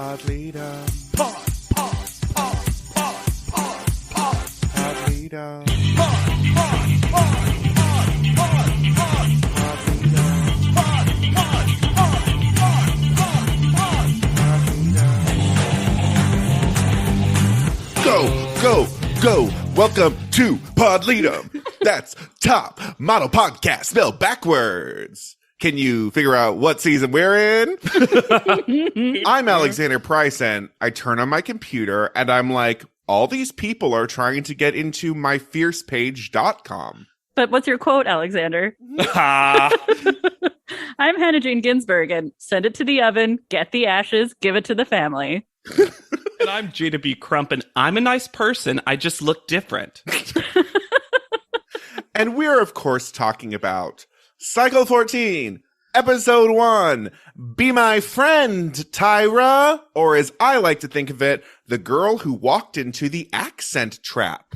Pod leader. Pod. Pod leader. Go. Welcome to Pod Leader. That's Top Model Podcast spelled backwards. Can you figure out what season we're in? I'm Alexander Price, and I turn on my computer, and I'm like, all these people are trying to get into myfiercepage.com. But what's your quote, Alexander? I'm Hannah Jane Ginsburg, and send it to the oven, get the ashes, give it to the family. And I'm JW Crump, and I'm a nice person. I just look different. And we're, of course, talking about Cycle 14, Episode 1, Be My Friend, Tyra, or as I like to think of it, the girl who walked into the accent trap.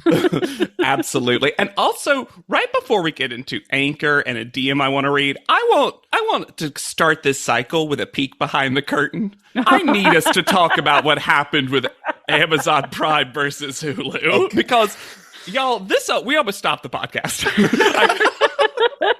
Absolutely. And also, right before we get into Anchor and a DM I want to read, I want to start this cycle with a peek behind the curtain. I need us to talk about what happened with Amazon Prime versus Hulu. Okay. Because, y'all, we almost stopped the podcast.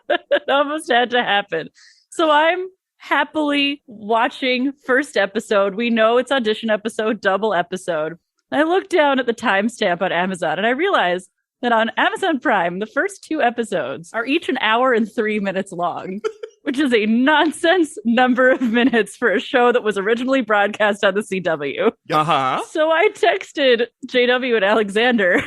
It almost had to happen. So I'm happily watching first episode. We know it's audition episode, double episode. I looked down at the timestamp on Amazon and I realized that on Amazon Prime, the first 2 episodes are each an hour and 3 minutes long, which is a nonsense number of minutes for a show that was originally broadcast on the CW. Uh-huh. So I texted JW and Alexander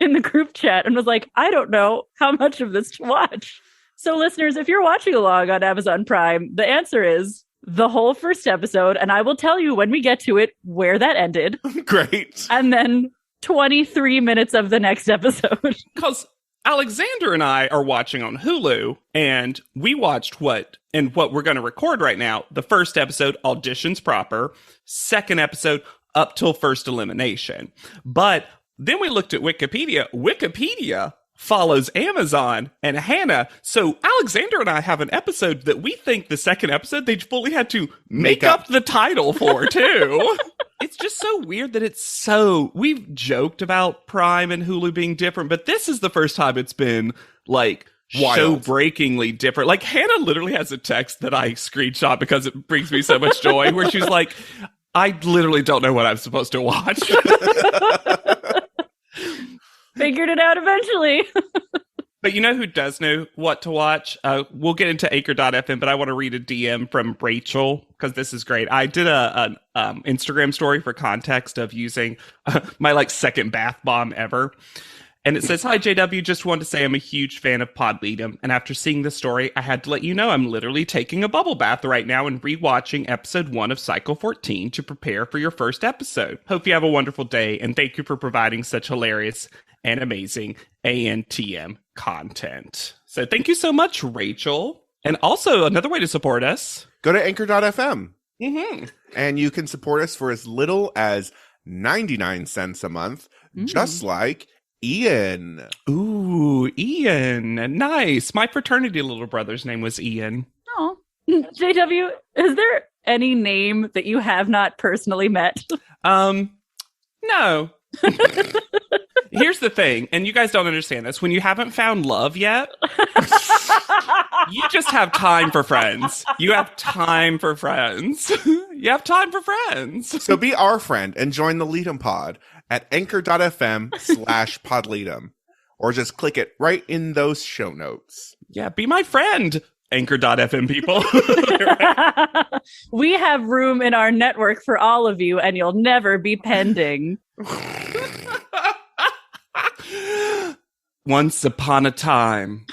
in the group chat and was like, I don't know how much of this to watch. So listeners, if you're watching along on Amazon Prime, the answer is the whole first episode, and I will tell you when we get to it where that ended. Great. And then 23 minutes of the next episode. Because Alexander and I are watching on Hulu, and we watched what we're going to record right now. The first episode, auditions proper. Second episode, up till first elimination. But then we looked at Wikipedia. Wikipedia follows Amazon and Hannah. So Alexander and I have an episode that we think the second episode they fully had to make up the title for too. It's just so weird that we've joked about Prime and Hulu being different, but this is the first time it's been like show-breakingly different. Like Hannah literally has a text that I screenshot because it brings me so much joy where she's like, I literally don't know what I'm supposed to watch. Figured it out eventually. But you know who does know what to watch? We'll get into Anchor.fm, but I want to read a DM from Rachel because this is great. I did an Instagram story for context of using my second bath bomb ever. And it says, hi, JW, just wanted to say I'm a huge fan of Pod Leadum. And after seeing this story, I had to let you know I'm literally taking a bubble bath right now and rewatching episode 1 of Cycle 14 to prepare for your first episode. Hope you have a wonderful day, and thank you for providing such hilarious and amazing ANTM content. So thank you so much, Rachel. And also, another way to support us. Go to Anchor.fm. Mm-hmm. And you can support us for as little as 99 cents a month, just like Ian. Ooh, Ian. Nice. My fraternity little brother's name was Ian. Oh. JW, is there any name that you have not personally met? No. Here's the thing, and you guys don't understand this. When you haven't found love yet, you just have time for friends. You have time for friends. You have time for friends. So be our friend and join the Leadum Pod at anchor.fm/podleadum. Or just click it right in those show notes. Yeah, be my friend. Anchor.fm people. We have room in our network for all of you, and you'll never be pending. Once upon a time,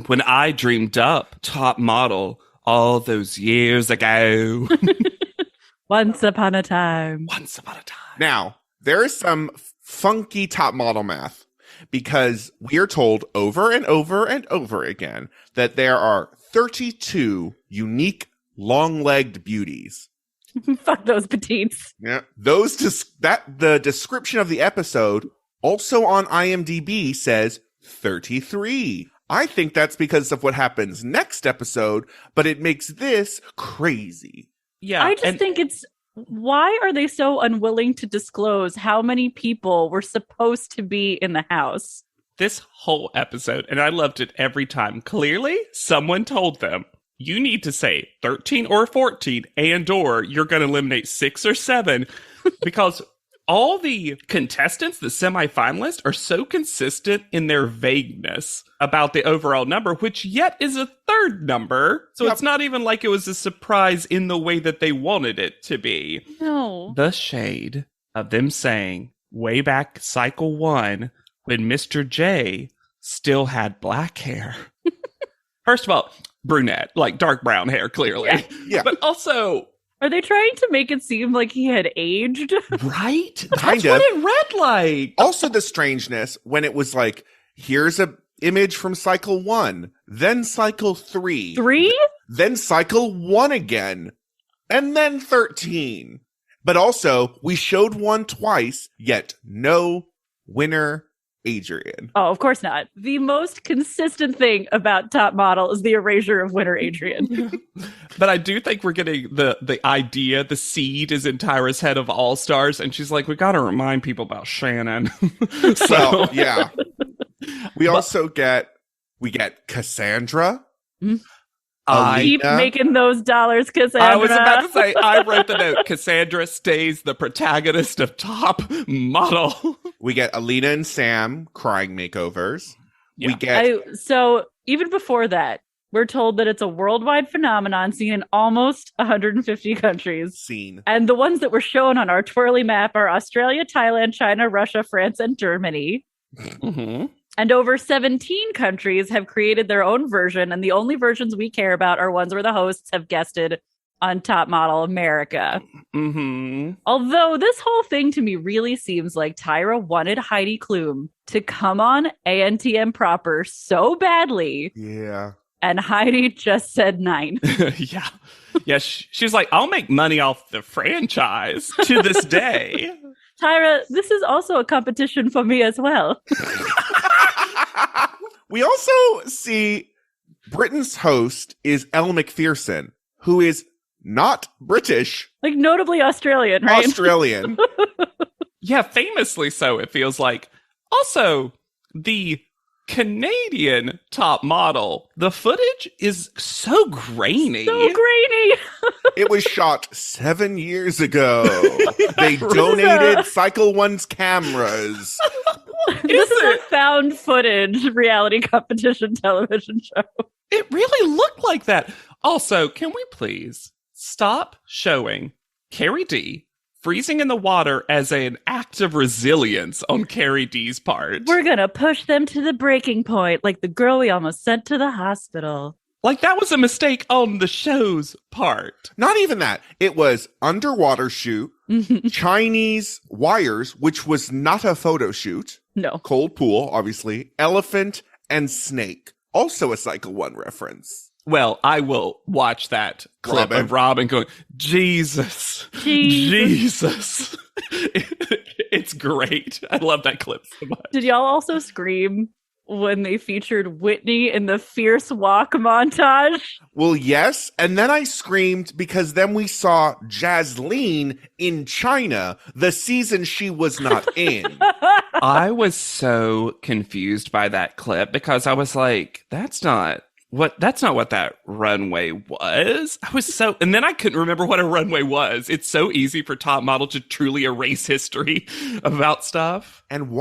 when I dreamed up top model all those years ago. Once upon a time. Now, there is some funky top model math because we are told over and over and over again that there are 32 unique long-legged beauties. Fuck those petites. Yeah, the description of the episode also on IMDb says 33. I think that's because of what happens next episode, but it makes this crazy. Yeah. I just think why are they so unwilling to disclose how many people were supposed to be in the house? This whole episode, and I loved it every time. Clearly, someone told them, you need to say 13 or 14 or you're going to eliminate 6 or 7 because all the contestants, the semifinalists, are so consistent in their vagueness about the overall number, which yet is a third number. So it's not even like it was a surprise in the way that they wanted it to be. No. The shade of them saying way back cycle 1 when Mr. J still had black hair. First of all, brunette, like dark brown hair, clearly. Yeah. But also, are they trying to make it seem like he had aged? right? That's what it read like. Also the strangeness when it was like, here's a image from cycle 1, then cycle 3. 3? Then cycle 1 again, and then 13. But also, we showed 1 twice, yet no winner Adrian. Oh, of course not. The most consistent thing about Top Model is the erasure of winner Adrian. But I do think we're getting the idea, the seed is in Tyra's head of All Stars, and she's like, we got to remind people about Shannon. So, yeah. We get Cassandra. Keep making those dollars, Cassandra. I was about to say, I wrote the note, Cassandra stays the protagonist of Top Model. We get Alina and Sam crying makeovers. Yeah. We get... So even before that, we're told that it's a worldwide phenomenon seen in almost 150 countries. And the ones that were shown on our twirly map are Australia, Thailand, China, Russia, France, and Germany. Mm-hmm. And over 17 countries have created their own version, and the only versions we care about are ones where the hosts have guested on Top Model America. Mm-hmm. Although this whole thing to me really seems like Tyra wanted Heidi Klum to come on ANTM proper so badly. Yeah. And Heidi just said 9. Yeah. Yeah, she's like, I'll make money off the franchise to this day. Tyra, this is also a competition for me as well. We also see Britain's host is Elle Macpherson, who is not British. Like notably Australian, right? Australian. Yeah, famously so, it feels like. Also, the Canadian Top Model, the footage is so grainy. So grainy. It was shot 7 years ago. They donated Cycle 1's cameras. This is a found footage reality competition television show. It really looked like that. Also, can we please stop showing Carrie D freezing in the water as an act of resilience on Carrie D's part? We're gonna push them to the breaking point, like the girl we almost sent to the hospital. Like that was a mistake on the show's part. Not even that. It was underwater shoot, Chinese wires, which was not a photo shoot. No. Cold pool, obviously. Elephant and snake. Also a Cycle 1 reference. Well, I will watch that clip of Robin going, Jesus. It's great. I love that clip so much. Did y'all also scream when they featured Whitney in the Fierce Walk montage? Well, yes. And then I screamed because then we saw Jasleen in China, the season she was not in. I was so confused by that clip because I was like, that's not what that runway was. And then I couldn't remember what a runway was. It's so easy for Top Model to truly erase history about stuff. And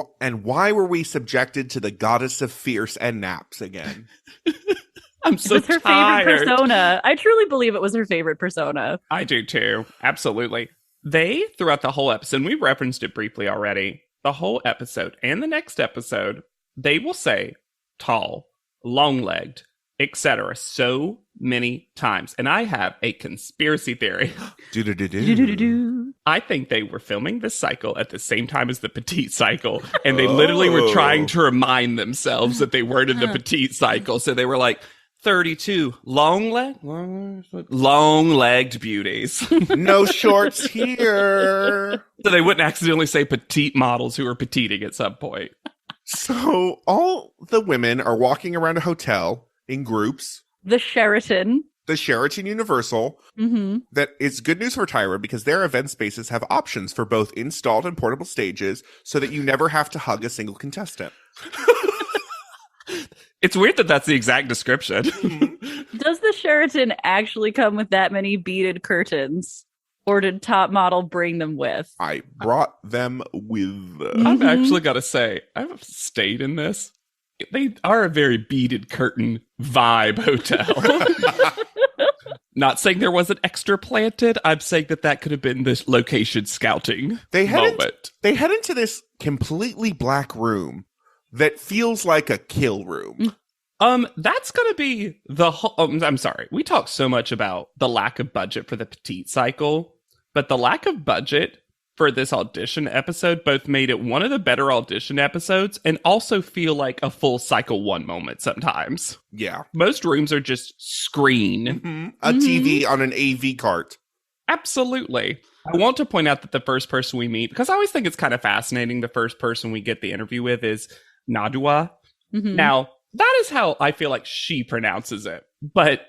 why were we subjected to the goddess of fierce and naps again? I'm so It's her tired. favorite persona. I truly believe it was her favorite persona. I do too. Absolutely. They, throughout the whole episode, and we referenced it briefly already, the whole episode and the next episode, they will say tall, long-legged, etc. so many times. And I have a conspiracy theory. I think they were filming this cycle at the same time as the petite cycle. And they literally were trying to remind themselves that they weren't in the petite cycle. So they were like, 32 long-legged beauties. No shorts here. So they wouldn't accidentally say petite models who are petiteing at some point. So all the women are walking around a hotel in groups. The Sheraton. the Sheraton Universal. Mm-hmm. That is good news for Tyra because their event spaces have options for both installed and portable stages so that you never have to hug a single contestant. It's weird that that's the exact description. Does the Sheraton actually come with that many beaded curtains? Or did Top Model bring them with? I brought them with. I've actually got to say, I've stayed in this. They are a very beaded curtain vibe hotel. Not saying there wasn't extra planted. I'm saying that could have been this location scouting moment. They head into this completely black room that feels like a kill room. That's going to be the whole... I'm sorry. We talk so much about the lack of budget for the Petite cycle, but the lack of budget for this audition episode both made it one of the better audition episodes and also feel like a full cycle 1 moment sometimes. Yeah. Most rooms are just screen. Mm-hmm. A TV on an AV cart. Absolutely. I want to point out that the first person we meet, because I always think it's kind of fascinating, the first person we get the interview with is Nadua. Mm-hmm. Now, that is how I feel like she pronounces it. But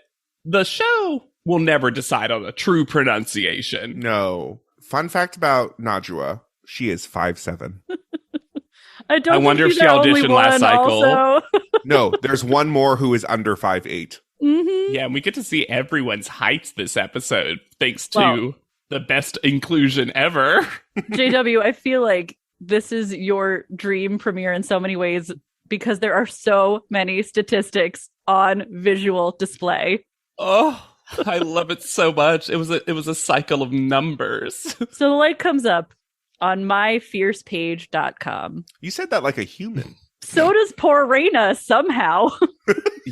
the show will never decide on a true pronunciation. No. Fun fact about Najwa, she is 5'7". I wonder if she auditioned last cycle. No, there's one more who is under 5'8". Mm-hmm. Yeah, and we get to see everyone's heights this episode, thanks to the best inclusion ever. JW, I feel like this is your dream premiere in so many ways because there are so many statistics on visual display. Oh, I love it so much. It was a cycle of numbers. So the light comes up on myfiercepage.com. You said that like a human. So does poor Raina somehow.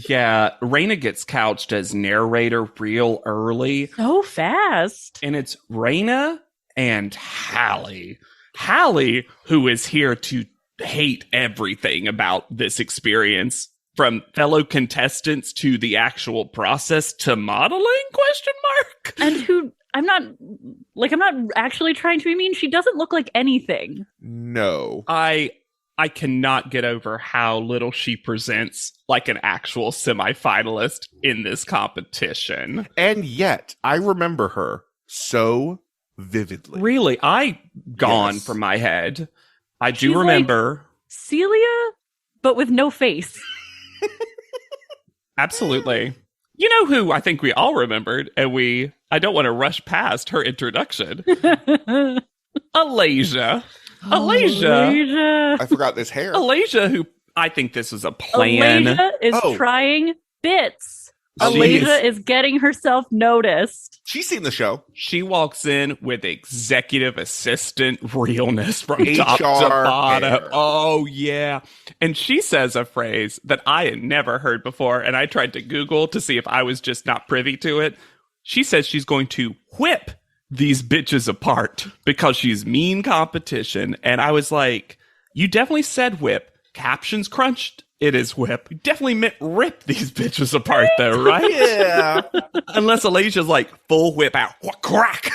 Yeah, Raina gets couched as narrator real early. So fast. And it's Raina and Hallie. Hallie, who is here to hate everything about this experience, from fellow contestants to the actual process to modeling, ? And who, I'm not actually trying to be mean. She doesn't look like anything. No. I cannot get over how little she presents like an actual semifinalist in this competition. And yet, I remember her so vividly. Really, gone from my head. I do She's remember. Like Celia, but with no face. Absolutely. You know who I think we all remembered, and I don't want to rush past her introduction. Alasia. Alasia. I forgot this hair. Alasia, who I think this was a plan. Alasia is trying bits. She's- Alasia is getting herself noticed. She's seen the show. She walks in with executive assistant realness from top to HR bottom. hair. Oh, yeah. And she says a phrase that I had never heard before, and I tried to Google to see if I was just not privy to it. She says she's going to whip these bitches apart because she's mean competition. And I was like, you definitely said whip. Captions crunched. It is whip. You definitely meant rip these bitches apart, though, right? Yeah. Unless Alasia's like full whip out, crack,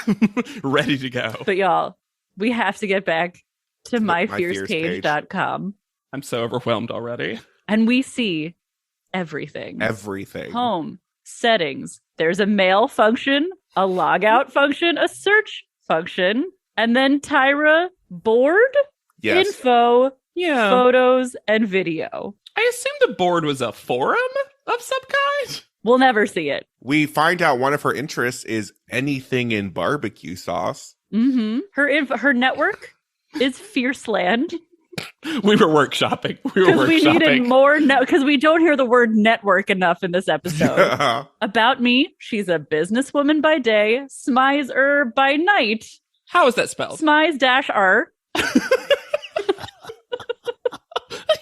ready to go. But y'all, we have to get back to myfiercepage.com. I'm so overwhelmed already. And we see everything. Everything. Home, settings. There's a mail function, a logout function, a search function, and then Tyra board, Yes. info, Yeah. photos, and video. I assume the board was a forum of some kind. We'll never see it. We find out one of her interests is anything in barbecue sauce. Mm-hmm. Her network is Fierceland. We were workshopping. Because we needed more, because we don't hear the word network enough in this episode. About me, she's a businesswoman by day, smizer by night. How is that spelled? Smize-R.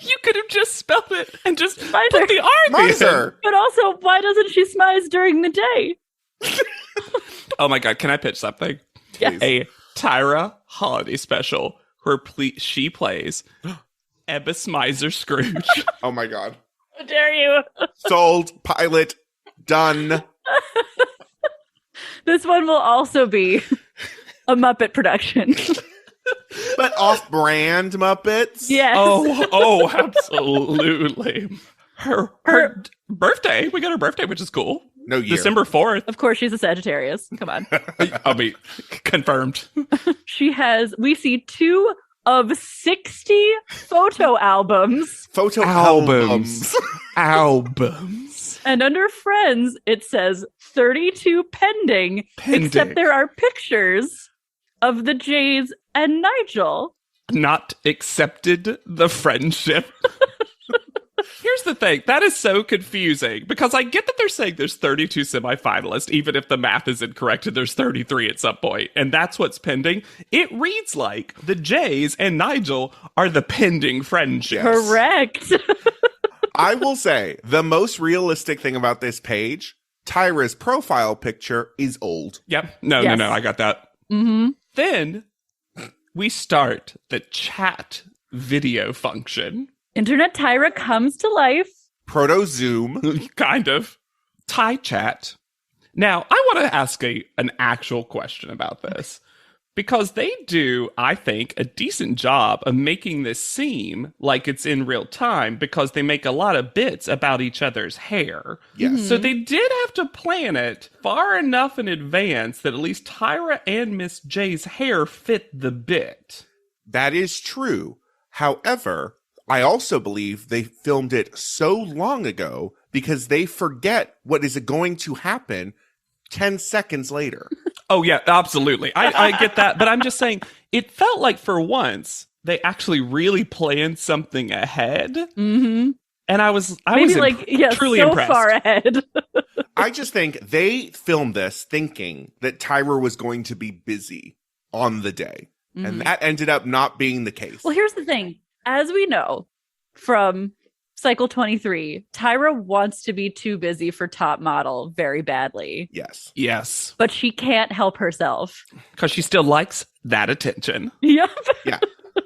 You could have just spelled it and just Miser. put the R there. Miser. But also, why doesn't she smize during the day? Oh my God, can I pitch something? Yes. A Tyra holiday special where she plays Ebba Smizer Scrooge. Oh my God. How dare you? Sold. Pilot. Done. This one will also be a Muppet production. But off-brand Muppets? Yes. Oh, absolutely. Her birthday. We got her birthday, which is cool. No year. December 4th. Of course, she's a Sagittarius. Come on. I'll be confirmed. We see 2 of 60 photo albums. Photo Albums. albums. Albums. And under friends, it says 32 pending. Except there are pictures of the Jays and Nigel. Not accepted the friendship. Here's the thing. That is so confusing because I get that they're saying there's 32 semifinalists, even if the math is incorrect and there's 33 at some point, and that's what's pending. It reads like the Jays and Nigel are the pending friendship. Yes. Correct. I will say the most realistic thing about this page, Tyra's profile picture is old. Yep. No, Yes. I got that. Mm-hmm. Then we start the chat video function. Internet Tyra comes to life. Proto Zoom. Kind of. Ty chat. Now, I want to ask an actual question about this. Because they do, I think, a decent job of making this seem like it's in real time because they make a lot of bits about each other's hair. Yes. So they did have to plan it far enough in advance that at least Tyra and Miss J's hair fit the bit. That is true. However, I also believe they filmed it so long ago because they forget what is going to happen 10 seconds later. Oh, yeah, absolutely. I get that. But I'm just saying, it felt like for once, they actually really planned something ahead. Mm-hmm. And I was truly so impressed. far ahead. I just think they filmed this thinking that Tyra was going to be busy on the day. Mhm. And that ended up not being the case. Well, here's the thing. As we know from Cycle 23, Tyra wants to be too busy for top model very badly, Yes. Yes, but she can't help herself. because she still likes that attention. Yep. Yeah.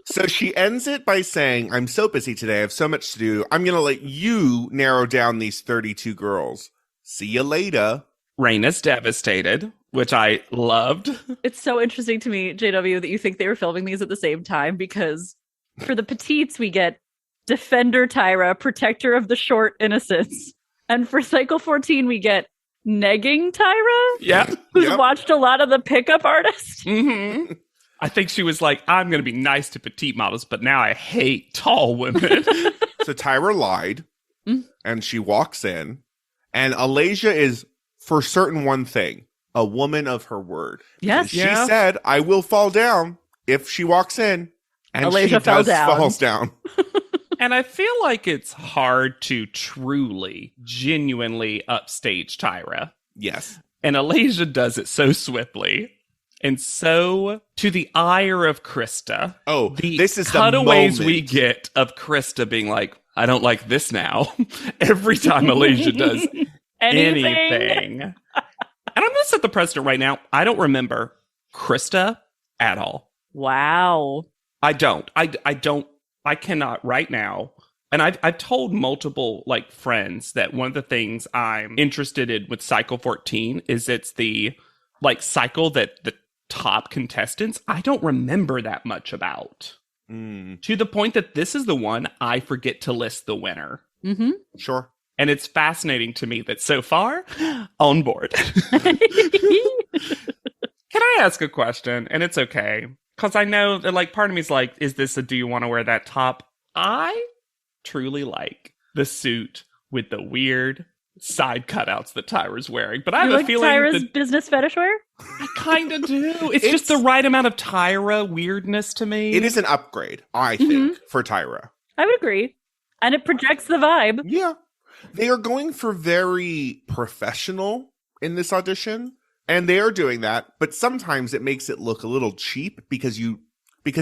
So she ends it by saying, I'm so busy today. I have so much to do. I'm going to let you narrow down these 32 girls. See you later. Raina's devastated, which I loved. It's so interesting to me, JW, that you think they were filming these at the same time because for the petites, we get Defender Tyra, Protector of the Short Innocents. And for Cycle 14, we get Negging Tyra, Yeah. who's Yep. watched a lot of the pickup artists. Mm-hmm. I think she was like, I'm going to be nice to petite models, but now I hate tall women. So Tyra lied Mm. and she walks in. And Alasia is, for certain, one thing, a woman of her word. Yes. She Yeah. said, I will fall down if she walks in. And Alasia she fell does down. falls down. And I feel like it's hard to truly, genuinely upstage Tyra. Yes. And Alasia does it so swiftly. And so, to the ire of Krista, Oh, the this is the cutaways moment. we get of Krista being like, I don't like this now. Every time Alasia does anything. And I'm going to set the precedent right now. I don't remember Krista at all. Wow. I don't. I cannot right now. And I've told multiple like friends that one of the things I'm interested in with Cycle 14 is it's the like cycle that the top contestants I don't remember that much about. Mm, To the point that this is the one I forget to list the winner. Mm-hmm. sure. And it's fascinating to me that so far, on board. Can I ask a question? And it's okay. Because I know that, like, part of me is like, is this a do you want to wear that top? I truly like the suit with the weird side cutouts that Tyra's wearing. But I have You a like feeling Tyra's that business fetish wear? I kind of do. It's just the right amount of Tyra weirdness to me. It is an upgrade, I think, for Tyra. I would agree. And it projects the vibe. Yeah. They are going for very professional in this audition, and they are doing that, but sometimes it makes it look a little cheap because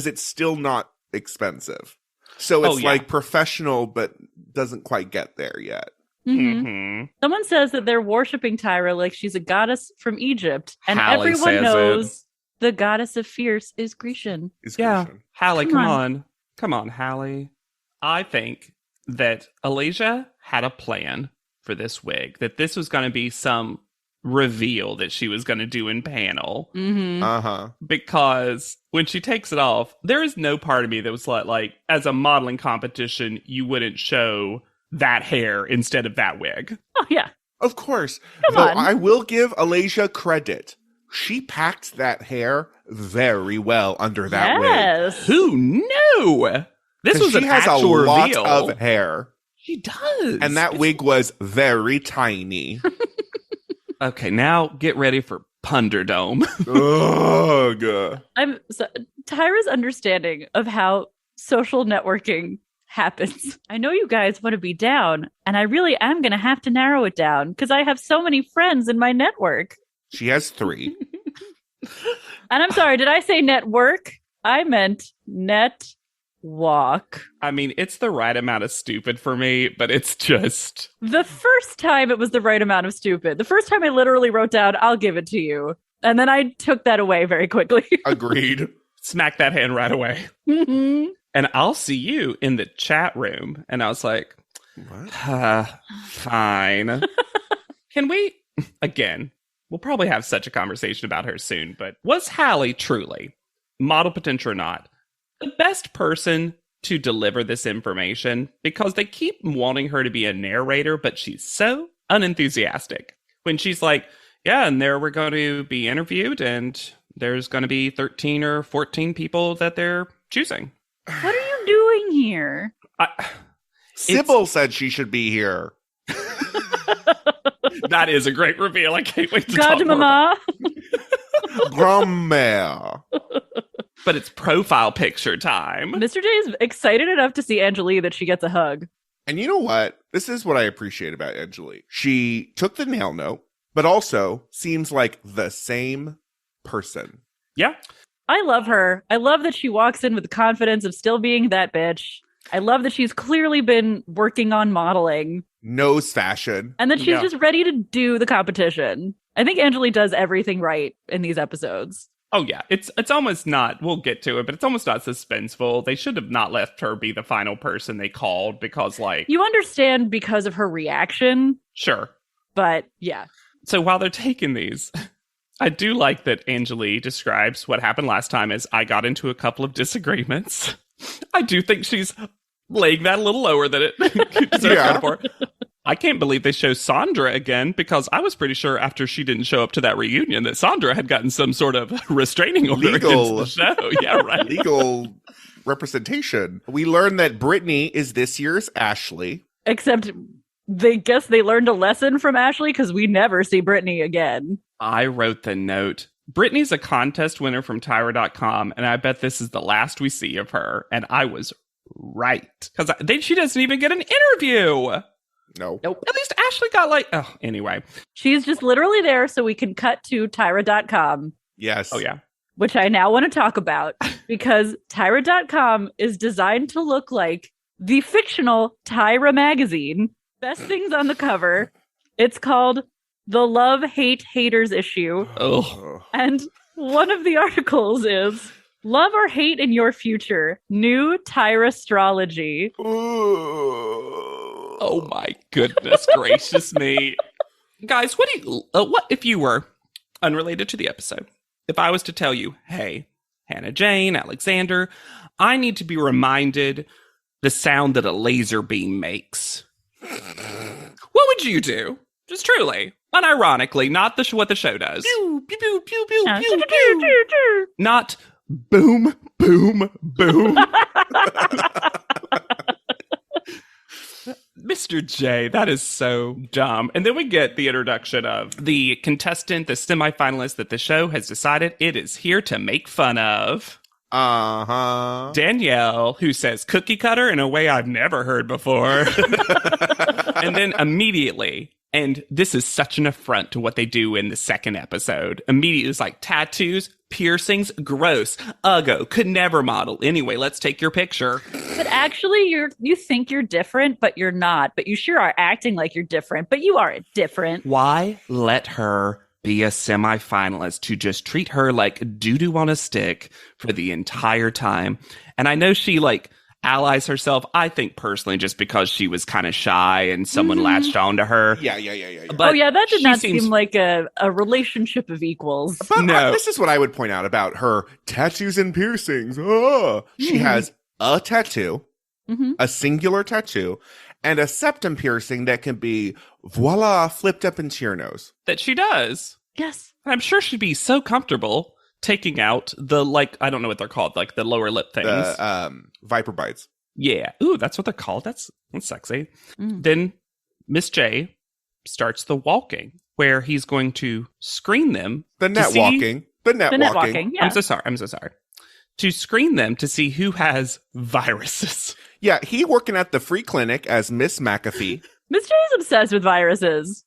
it's still not expensive. So it's like professional but doesn't quite get there yet. Mm-hmm. Mm-hmm. Someone says that they're worshiping Tyra like she's a goddess from Egypt. And Hallie everyone says knows the goddess of fierce is Grecian. Is Yeah. Grecian. Hallie, Come come on. on. Come on, Hallie. I think that Alasia had a plan for this wig, that this was going to be some reveal that she was going to do in panel. Mm-hmm. Uh-huh. Because when she takes it off, there is no part of me that was like, as a modeling competition, you wouldn't show that hair instead of that wig. Oh, yeah. Of course. Come Though on. I will give Alasia credit. She packed that hair very well under that wig. Yes. Who knew? This 'Cause was she an has actual a lot reveal. of hair. She does. And that wig was very tiny. Okay, now get ready for Punderdome. Ugh. Tyra's understanding of how social networking happens. I know you guys want to be down, and I really am going to have to narrow it down because I have so many friends in my network. She has 3. And I'm sorry, did I say network? I meant net walk. I mean, it's the right amount of stupid for me, but it's just... The first time it was the right amount of stupid. The first time I literally wrote down, I'll give it to you. And then I took that away very quickly. Agreed. Smack that hand right away. Mhm. And I'll see you in the chat room. And I was like, What? fine. Can we, again, we'll probably have such a conversation about her soon, but was Hallie truly, model potential or not, the best person to deliver this information? Because they keep wanting her to be a narrator, but she's so unenthusiastic. When she's like, yeah, and there we're going to be interviewed, and there's going to be 13 or 14 people that they're choosing. What are you doing here? Sybil said she should be here. That is a great reveal. I can't wait to God, talk more about Mama. Grandmère. But it's profile picture time. Mr. J is excited enough to see Angelique that she gets a hug. And you know what? This is what I appreciate about Angelique. She took the nail note, but also seems like the same person. Yeah. I love her. I love that she walks in with the confidence of still being that bitch. I love that she's clearly been working on modeling Knows fashion. and that she's Yeah. just ready to do the competition. I think Angelique does everything right in these episodes. Oh, yeah. It's almost not, we'll get to it, but it's almost not suspenseful. They should have not left her be the final person they called because, like, You understand because of her reaction, sure. but yeah. So while they're taking these, I do like that Angelique describes what happened last time as I got into a couple of disagreements. I do think she's laying that a little lower than it deserves Yeah. credit for. I can't believe they show Sandra again because I was pretty sure after she didn't show up to that reunion that Sandra had gotten some sort of restraining order Legal. against the show. Yeah, right. Legal representation. We learned that Brittany is this year's Ashley. Except they guess they learned a lesson from Ashley because we never see Brittany again. I wrote the note. Brittany's a contest winner from Tyra.com, and I bet this is the last we see of her. And I was right. Because she doesn't even get an interview. No. Nope. At least Ashley got anyway. She's just literally there so we can cut to Tyra.com, Yes. Oh, yeah. which I now want to talk about because Tyra.com is designed to look like the fictional Tyra magazine. Best things on the cover. It's called The Love Hate Haters Issue. Oh. Ugh. And one of the articles is Love or Hate in Your Future, New Tyra Astrology. Oh my goodness gracious me. Guys, what if you were unrelated to the episode? If I was to tell you, hey, Hannah Jane, Alexander, I need to be reminded the sound that a laser beam makes. What would you do? Just truly, unironically, not what the show does. Pew, pew, pew, pew, pew, pew, pew. Not boom, boom, boom. Mr. J, that is so dumb. And then we get the introduction of the contestant, the semifinalist that the show has decided it is here to make fun of. Uh-huh. Danielle, who says cookie cutter in a way I've never heard before. And then immediately, and this is such an affront to what they do in the second episode, immediately it's like tattoos, piercings, gross, uggo, could never model. Anyway, let's take your picture. But actually, you think you're different, but you're not. But you sure are acting like you're different, but you aren't different. Why let her be a semifinalist to just treat her like doo-doo on a stick for the entire time? And I know she allies herself, I think personally, just because she was kind of shy and someone latched onto her. Yeah. But that did she not seems- seem like a relationship of equals. But No. this is what I would point out about her tattoos and piercings. Oh, she has a tattoo, Mhm. a singular tattoo, and a septum piercing that can be voila, flipped up into your nose. That she does. Yes. And I'm sure she'd be so comfortable taking out the, like, I don't know what they're called, like the lower lip things. The Viper bites. Yeah. Ooh, that's what they're called. That's sexy. Mm. Then Miss J starts the walking, where he's going to screen them. The net walking. The net walking. Yeah. I'm so sorry. To screen them to see who has viruses. Yeah, he working at the free clinic as Miss McAfee. Miss J is obsessed with viruses.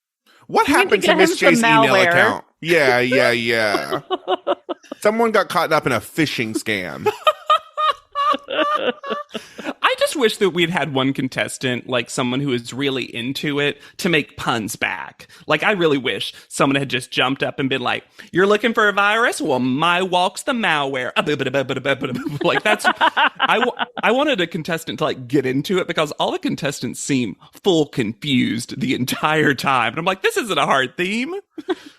What You need happened to to get Miss him some J's email malware. account? Yeah. Someone got caught up in a phishing scam. I just wish that we'd had one contestant, like someone who is really into it, to make puns back. Like, I really wish someone had just jumped up and been like, "You're looking for a virus? Well, my walk's the malware." Like, that's... I wanted a contestant to, like, get into it, because all the contestants seem full confused the entire time. And I'm like, this isn't a hard theme.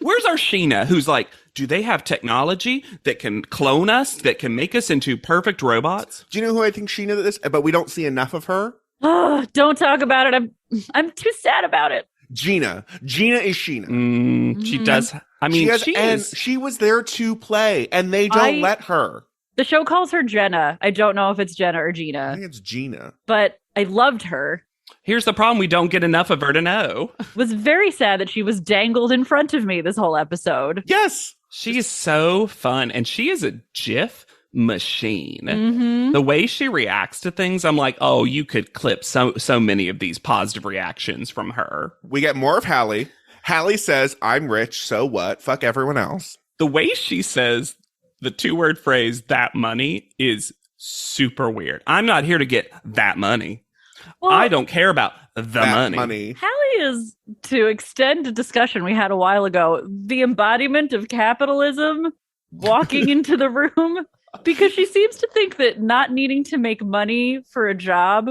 Where's our Sheena, who's like, do they have technology that can clone us, that can make us into perfect robots? Do you know who I think Sheena is? But we don't see enough of her. Oh, don't talk about it. I'm too sad about it. Gina. Gina is Sheena. She does. I mean, and she was there to play, and they don't let her. The show calls her Jenna. I don't know if it's Jenna or I Gina, think it's Gina. but I loved her. Here's the problem. We don't get enough of her to know. Was very sad that she was dangled in front of me this whole episode. Yes. She is so fun, and she is a GIF machine. Mm-hmm. The way she reacts to things, I'm like, oh, you could clip so many of these positive reactions from her. We get more of Hallie. Hallie says, "I'm rich, so what? Fuck everyone else." The way she says the 2-word phrase, "that money," is super weird. I'm not here to get that money. Well, I don't care about the That money. Hallie is, to extend a discussion we had a while ago, the embodiment of capitalism walking into the room, because she seems to think that not needing to make money for a job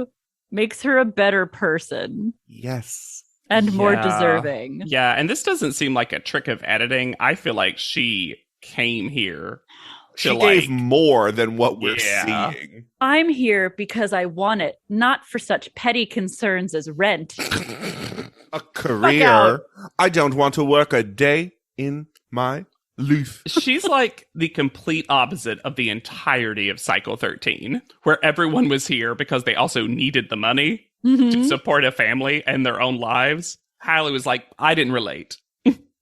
makes her a better person Yes. and more Yeah. deserving. Yeah, and this doesn't seem like a trick of editing. I feel like she came here She to, gave like, more than what we're Yeah. seeing. I'm here because I want it, not for such petty concerns as rent. A career. I don't want to work a day in my life. She's like the complete opposite of the entirety of Cycle 13, where everyone was here because they also needed the money to Mhm. support a family and their own lives. Hallie was like, I didn't relate.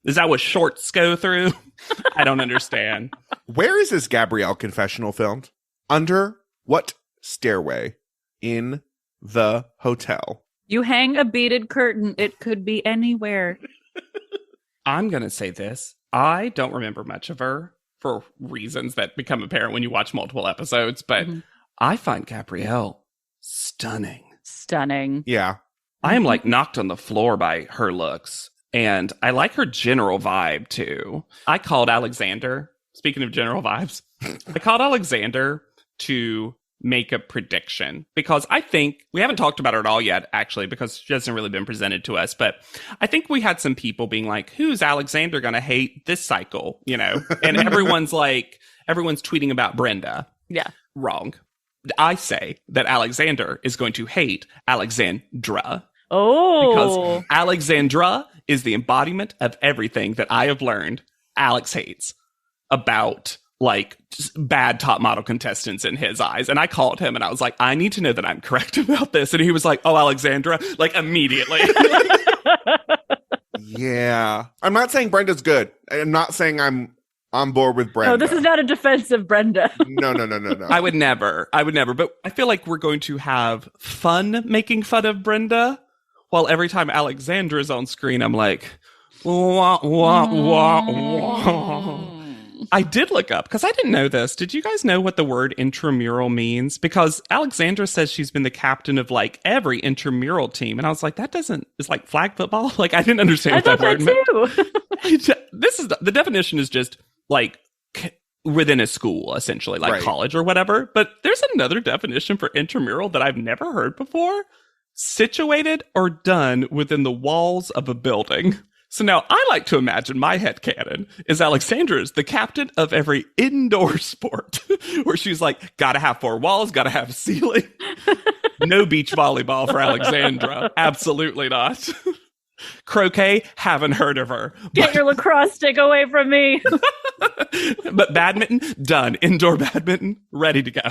Is that what shorts go through? I don't understand. Where is this Gabrielle confessional filmed? Under what stairway in the hotel? You hang a beaded curtain, it could be anywhere. I'm going to say this. I don't remember much of her for reasons that become apparent when you watch multiple episodes, but Mhm. I find Gabrielle stunning. Stunning. Yeah. I am like knocked on the floor by her looks, and I like her general vibe too. I called Alexander, speaking of general vibes, I called Alexander to make a prediction, because I think we haven't talked about her at all yet, actually, because she hasn't really been presented to us. But I think we had some people being like, who's Alexander going to hate this cycle? You know, and everyone's tweeting about Brenda. Yeah. Wrong. I say that Alexander is going to hate Alexandra, Oh. because Alexandra is the embodiment of everything that I have learned Alex hates about, like, just bad top model contestants in his eyes. And I called him and I was like, I need to know that I'm correct about this. And he was like, oh, Alexandra, like, immediately. Yeah. I'm not saying Brenda's good. I'm not saying I'm on board with Brenda. No, this is not a defense of Brenda. No. I would never. But I feel like we're going to have fun making fun of Brenda, while every time Alexandra is on screen, I'm like, wah, wah, wah, wah. I did look up, because I didn't know this. Did you guys know what the word intramural means? Because Alexandra says she's been the captain of, like, every intramural team. And I was like, it's like flag football? Like, I didn't understand I what thought that word that meant. too. The definition is just, like, within a school, essentially, like Right. college or whatever. But there's another definition for intramural that I've never heard before. Situated or done within the walls of a building. So now I like to imagine my headcanon is Alexandra's the captain of every indoor sport, where she's like, gotta have 4 walls, gotta have a ceiling. No beach volleyball for Alexandra. Absolutely not. Croquet, haven't heard of her. Get your lacrosse stick away from me. But badminton, done. Indoor badminton, ready to go.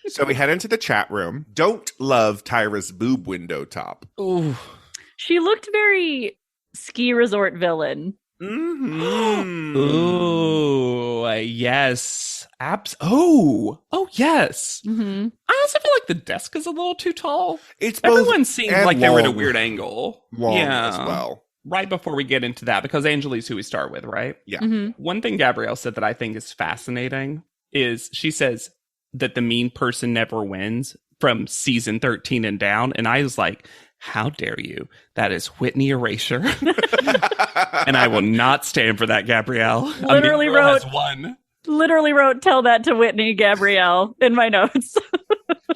So we head into the chat room. Don't love Tyra's boob window top. Ooh. She looked very ski resort villain. Mm-hmm. Ooh, yes. Oh, yes. Mm-hmm. I also feel like the desk is a little too tall. It's both Everyone seemed and like they were at a long. weird angle. Long yeah. as well. Right before we get into that, because Angelique's who we start with, right? Yeah. Mm-hmm. One thing Gabrielle said that I think is fascinating is she says that the mean person never wins from season 13 and down. And I was like, how dare you? That is Whitney erasure. And I will not stand for that, Gabrielle. Literally a mean girl wrote- has won. Literally wrote, tell that to Whitney Gabrielle in my notes.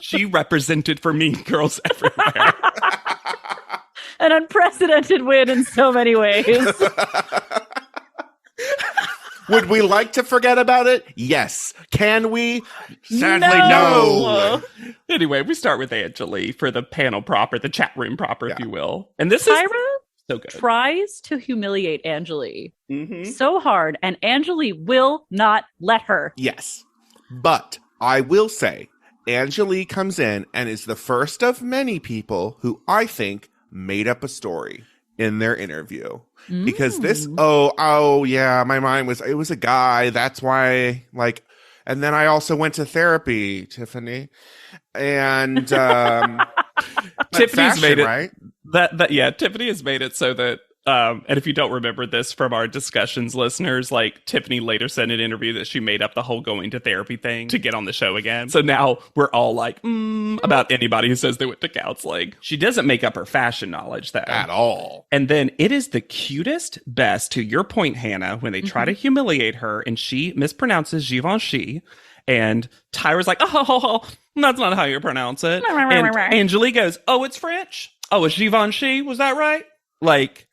She represented for mean girls everywhere. An unprecedented win in so many ways. Would we like to forget about it? Yes. Can we? Sadly, No. no. Anyway, we start with Angelique for the panel proper, the chat room proper, if you will. And this is Tyra so good. tries to humiliate Angelique Mhm. so hard, and Angelique will not let her. Yes. But I will say, Angelique comes in and is the first of many people who I think made up a story in their interview. Because this, yeah, my mind was, it was a guy. That's why, like, and then I also went to therapy, Tiffany. And, Tiffany's fashion, made it right? Yeah, Tiffany has made it so that and if you don't remember this from our discussions, listeners, like Tiffany later said in an interview that she made up the whole going to therapy thing to get on the show again. So now we're all like, about anybody who says they went to counseling. She doesn't make up her fashion knowledge though. At all. And then it is the cutest, best, to your point, Hannah, when they try to humiliate her and she mispronounces Givenchy. And Tyra's like, oh, that's not how you pronounce it. And Angelique goes, oh, it's French? Oh, it's Givenchy? Was that right? Like,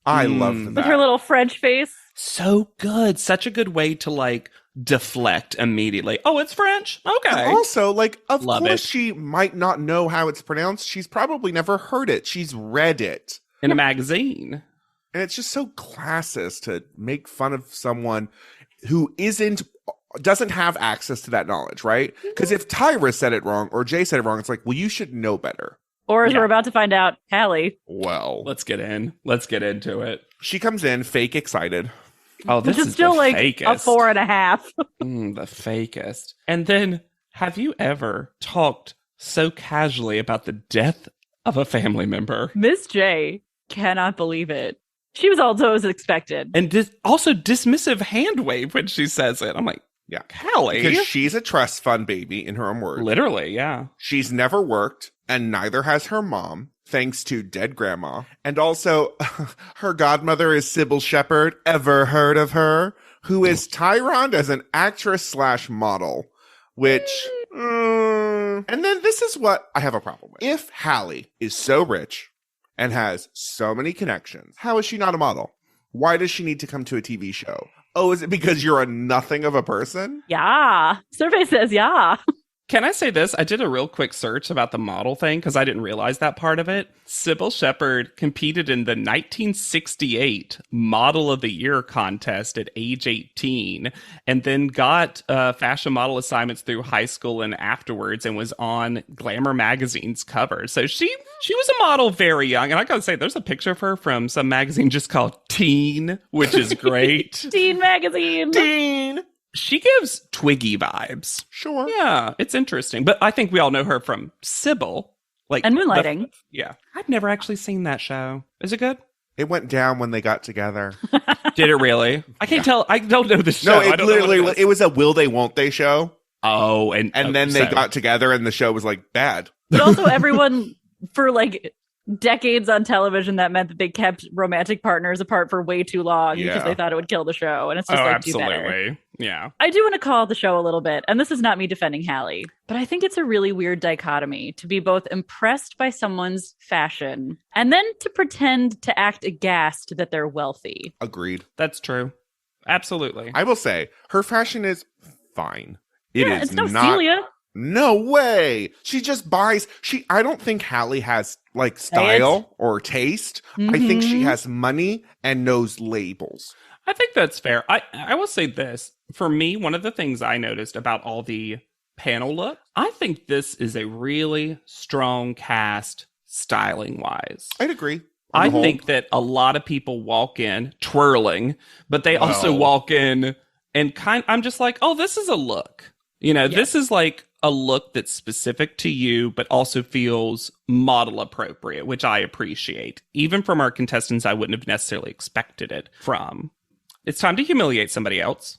I loved With that. her little French face. so good. Such a good way to like deflect immediately. Oh, it's French? Okay. And also, like, of Love course it. she might not know how it's pronounced. She's probably never heard it. She's read it. In a magazine. And it's just so classist to make fun of someone who doesn't have access to that knowledge, right? Because if Tyra said it wrong or Jay said it wrong, it's like, well, you should know better. Or as Yeah. we're about to find out, Hallie. Well, Let's get into it. she comes in fake excited. Oh, this Which is is still the like fakest. a 4.5. The fakest. And then, have you ever talked so casually about the death of a family member? Miss J cannot believe it. She was also as expected. And also dismissive hand wave when she says it. I'm like, Yeah. Hallie? Because she's a trust fund baby, in her own words. Literally, yeah. She's never worked, and neither has her mom, thanks to dead grandma. And also, her godmother is Sybil Shepherd. Ever heard of her? Who is Tyroned as an actress/model, which... and then this is what I have a problem with. If Hallie is so rich and has so many connections, how is she not a model? Why does she need to come to a TV show? Oh, is it because you're a nothing of a person? Yeah. Survey says yeah. Can I say this? I did a real quick search about the model thing because I didn't realize that part of it. Sybil Shepherd competed in the 1968 Model of the Year contest at age 18 and then got fashion model assignments through high school and afterwards and was on Glamour magazine's cover. So she was a model very young. And I gotta say, there's a picture of her from some magazine just called Teen, which is great. Teen magazine. Teen! She gives Twiggy vibes. Sure. Yeah, it's interesting. But I think we all know her from Sybil. Like And Moonlighting. Yeah. I've never actually seen that show. Is it good? It went down when they got together. Did it really? I can't tell. I don't know the show. No, I it don't know literally what it was a will they won't they show. Oh, And then they got together and the show was like bad. But also everyone for like decades on television, that meant that they kept romantic partners apart for way too long because Yeah. they thought it would kill the show. And it's Oh, just like, do better. absolutely. Yeah. I do want to call out the show a little bit, and this is not me defending Hallie, but I think it's a really weird dichotomy to be both impressed by someone's fashion and then to pretend to act aghast that they're wealthy. Agreed. That's true. Absolutely. I will say her fashion is fine. It Yeah, is it's no not Celia. No way. She just buys. I don't think Hallie has like style or taste. I think she has money and knows labels. I think that's fair. I will say this. For me, one of the things I noticed about all the panel look, I think this is a really strong cast styling wise. I'd agree. I think that a lot of people walk in twirling, but they also walk in and I'm just like, oh, this is a look. You know, this is like a look that's specific to you, but also feels model appropriate, which I appreciate. Even from our contestants, I wouldn't have necessarily expected it from. It's time to humiliate somebody else.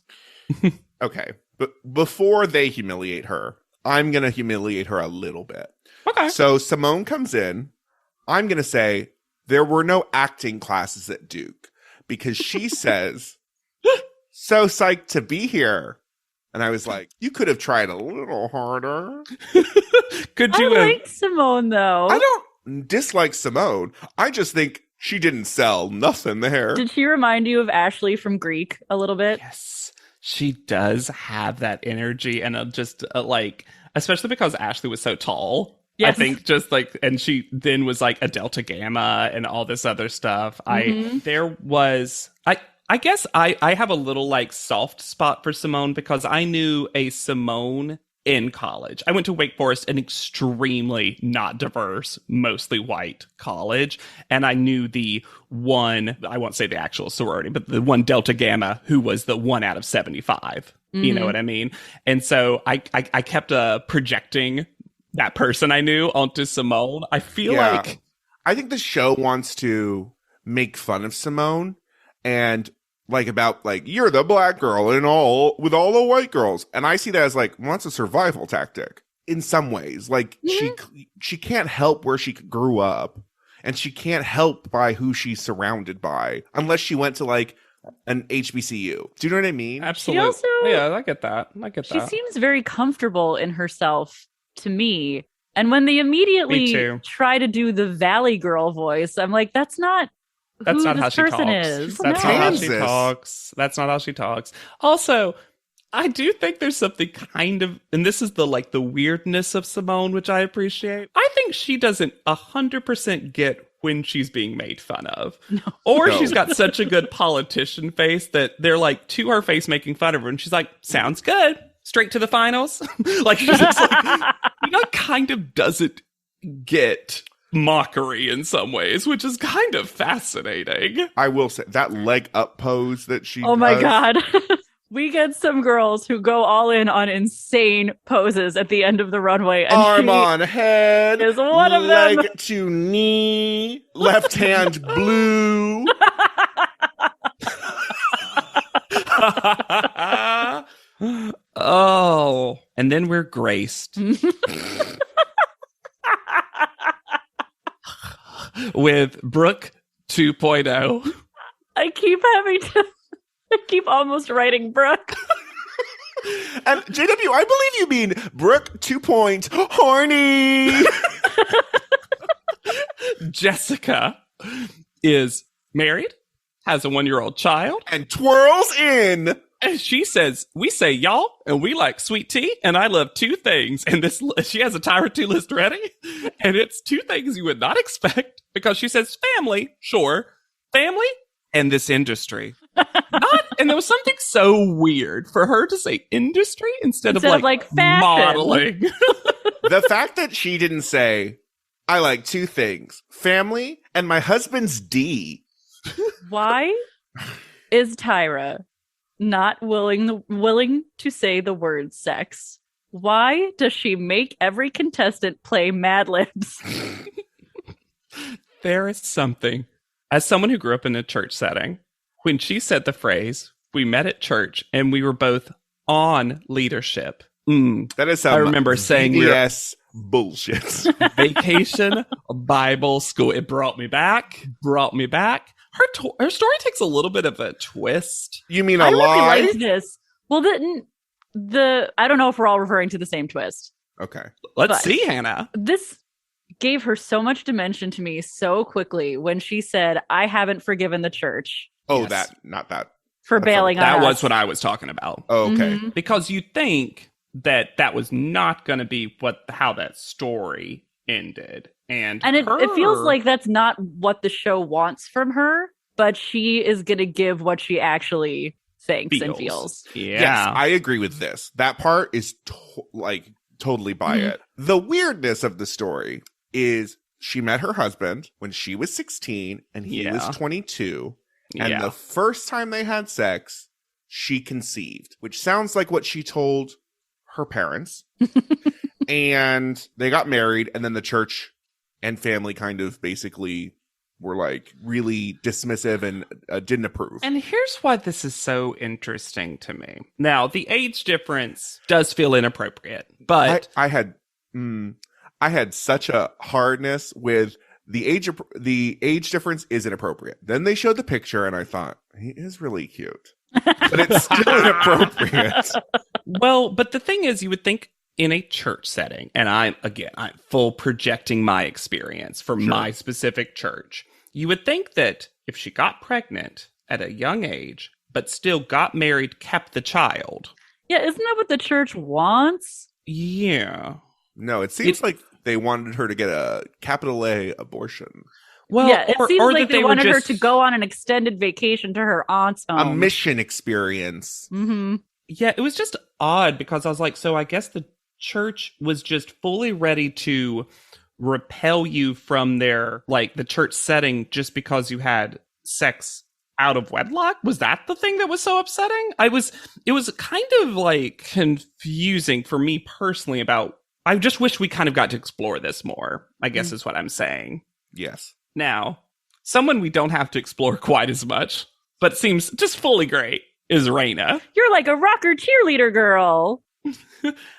Okay. But before they humiliate her, I'm going to humiliate her a little bit. Okay. So Simone comes in. I'm going to say there were no acting classes at Duke because she says, so psyched to be here. And I was like, you could have tried a little harder. Could you I like Simone, though. I don't dislike Simone. I just think she didn't sell nothing there. Did she remind you of Ashley from Greek a little bit? Yes, she does have that energy and just like, especially because Ashley was so tall. Yes. I think just like, and she then was like a Delta Gamma and all this other stuff. I guess I have a little like soft spot for Simone because I knew a Simone in college. I went to Wake Forest, an extremely not diverse, mostly white college. And I knew the one, I won't say the actual sorority, but the one Delta Gamma who was the 1 out of 75. You know what I mean? And so I kept projecting that person I knew onto Simone. I feel like... I think the show wants to make fun of Simone and like about like, you're the black girl with all the white girls. And I see that as like, well, that's a survival tactic in some ways. Like she can't help where she grew up and she can't help by who she's surrounded by unless she went to like an HBCU. Do you know what I mean? Absolutely. Yeah, I get that. She seems very comfortable in herself to me. And when they immediately try to do the Valley Girl voice, I'm like, that's not how she talks. That's not how she talks. That's not how she talks. Also, I do think there's something kind of, and this is the like the weirdness of Simone, which I appreciate. I think she doesn't 100% get when she's being made fun of. Or she's got such a good politician face that they're like to her face making fun of her, and she's like, sounds good. Straight to the finals. Like she's just like, kind of doesn't get mockery in some ways, which is kind of fascinating. I will say that leg up pose that she does. My God. We get some girls who go all in on insane poses at the end of the runway. And arm on head is one of them. Leg to knee, left hand blue. Oh, and then we're graced with Brooke 2.0. I keep almost writing Brooke. And JW, I believe you mean Brooke 2. Horny. Jessica is married, has a 1-year-old child, and twirls in. And she says, we say y'all, and we like sweet tea, and I love 2 things. And she has a Tyra 2 list ready, and it's 2 things you would not expect, because she says family, sure, family, and this industry. And there was something so weird for her to say industry instead of like modeling. The fact that she didn't say, I like 2 things, family and my husband's D. Why is Tyra not willing to say the word sex? Why does she make every contestant play Mad Libs? There is something. As someone who grew up in a church setting, when she said the phrase, we met at church and we were both on leadership. That is some I remember saying VS bullshit. Vacation Bible School. It brought me back. Her story takes a little bit of a twist. You mean a lie? I really liked this. Well, I don't know if we're all referring to the same twist. Okay. Let's see, Hannah. This gave her so much dimension to me so quickly when she said, I haven't forgiven the church. Oh, yes. Not that. For bailing on us. That was what I was talking about. Oh, okay. Because you think that was not going to be how that story ended. And it feels like that's not what the show wants from her, but she is going to give what she actually thinks and feels. Yeah. Yes, I agree with this. That part is totally buy it. The weirdness of the story is she met her husband when she was 16 and he was 22. And the first time they had sex, she conceived, which sounds like what she told her parents. And they got married, and then the church and family kind of basically were like really dismissive and didn't approve. And here's why this is so interesting to me. Now, the age difference does feel inappropriate, but I had such a hardness with the age difference is inappropriate. Then they showed the picture, and I thought he is really cute, but it's still inappropriate. Well, but the thing is, you would think in a church setting, and I'm full projecting my experience from my specific church. You would think that if she got pregnant at a young age, but still got married, kept the child. Yeah, isn't that what the church wants? Yeah. No, it seems like they wanted her to get a capital A abortion. Well, yeah, it seems like they wanted her to go on an extended vacation to her aunt's home. A mission experience. Mm-hmm. Yeah, it was just odd because I was like, so I guess the church was just fully ready to repel you from their, the church setting just because you had sex out of wedlock? Was that the thing that was so upsetting? It was kind of confusing for me personally about, I just wish we kind of got to explore this more, I guess is what I'm saying. Yes. Now, someone we don't have to explore quite as much, but seems just fully great, is Raina. You're like a rocker cheerleader girl.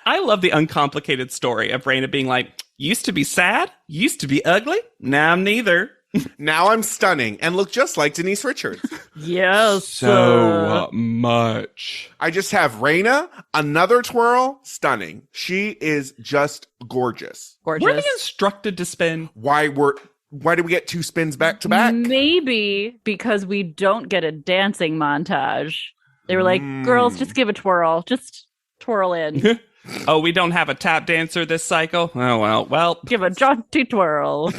I love the uncomplicated story of Raina being like, used to be sad, used to be ugly, now I'm neither. Now I'm stunning and look just like Denise Richards. Yes. So much. I just have Raina, another twirl, stunning. She is just gorgeous. Gorgeous. Were they instructed to spin? Why do we get 2 spins back to back? Maybe because we don't get a dancing montage. They were like, girls, just give a twirl. Just twirl in. Oh, we don't have a tap dancer this cycle? Oh, well. Give a jaunty twirl.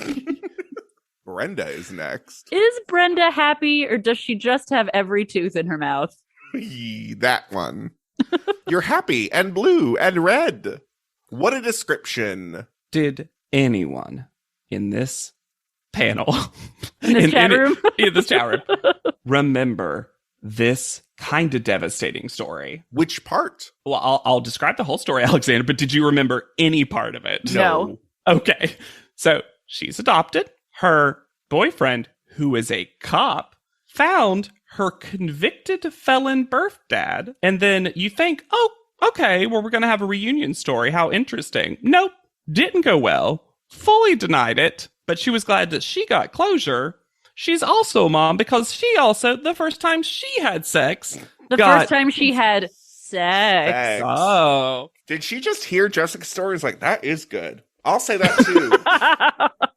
Brenda is next. Is Brenda happy, or does she just have every tooth in her mouth? That one. You're happy and blue and red. What a description. Did anyone in this panel, in this chat room, remember this kind of devastating story? Which part? Well, I'll describe the whole story, Alexander, but did you remember any part of it? No. Okay. So she's adopted. Her boyfriend, who is a cop, found her convicted felon birth dad. And then you think, oh, okay, well, we're going to have a reunion story. How interesting. Nope. Didn't go well. Fully denied it. But she was glad that she got closure. She's also a mom because she also, the first time she had sex. First time she had sex. Oh. Did she just hear Jessica's story? It's like, that is good. I'll say that too.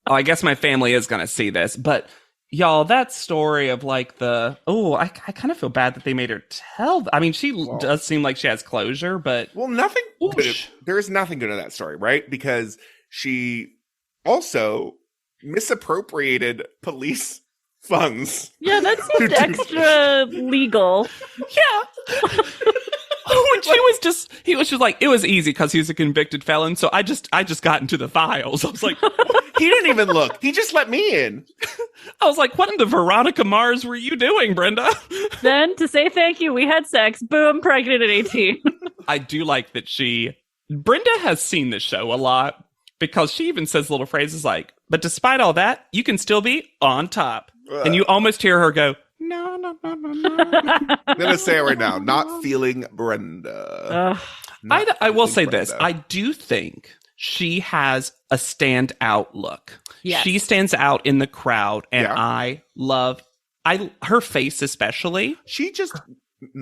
Oh, I guess my family is going to see this. But y'all, that story of I kind of feel bad that they made her tell. I mean, she does seem like she has closure, but. Well, there is nothing good in that story, right? Because she also misappropriated police funds. Yeah, that seemed extra legal. Yeah. When he was just like, it was easy because he was a convicted felon, so I just got into the files. I was like, he didn't even look. He just let me in. I was like, what in the Veronica Mars were you doing, Brenda? Then, to say thank you, we had sex. Boom, pregnant at 18. I do like that Brenda has seen this show a lot because she even says little phrases like, but despite all that, you can still be on top. And you almost hear her go, no. I'm going to say it right now. Not feeling Brenda. I will say Brenda. This. I do think she has a standout look. Yes. She stands out in the crowd, and I love her face especially.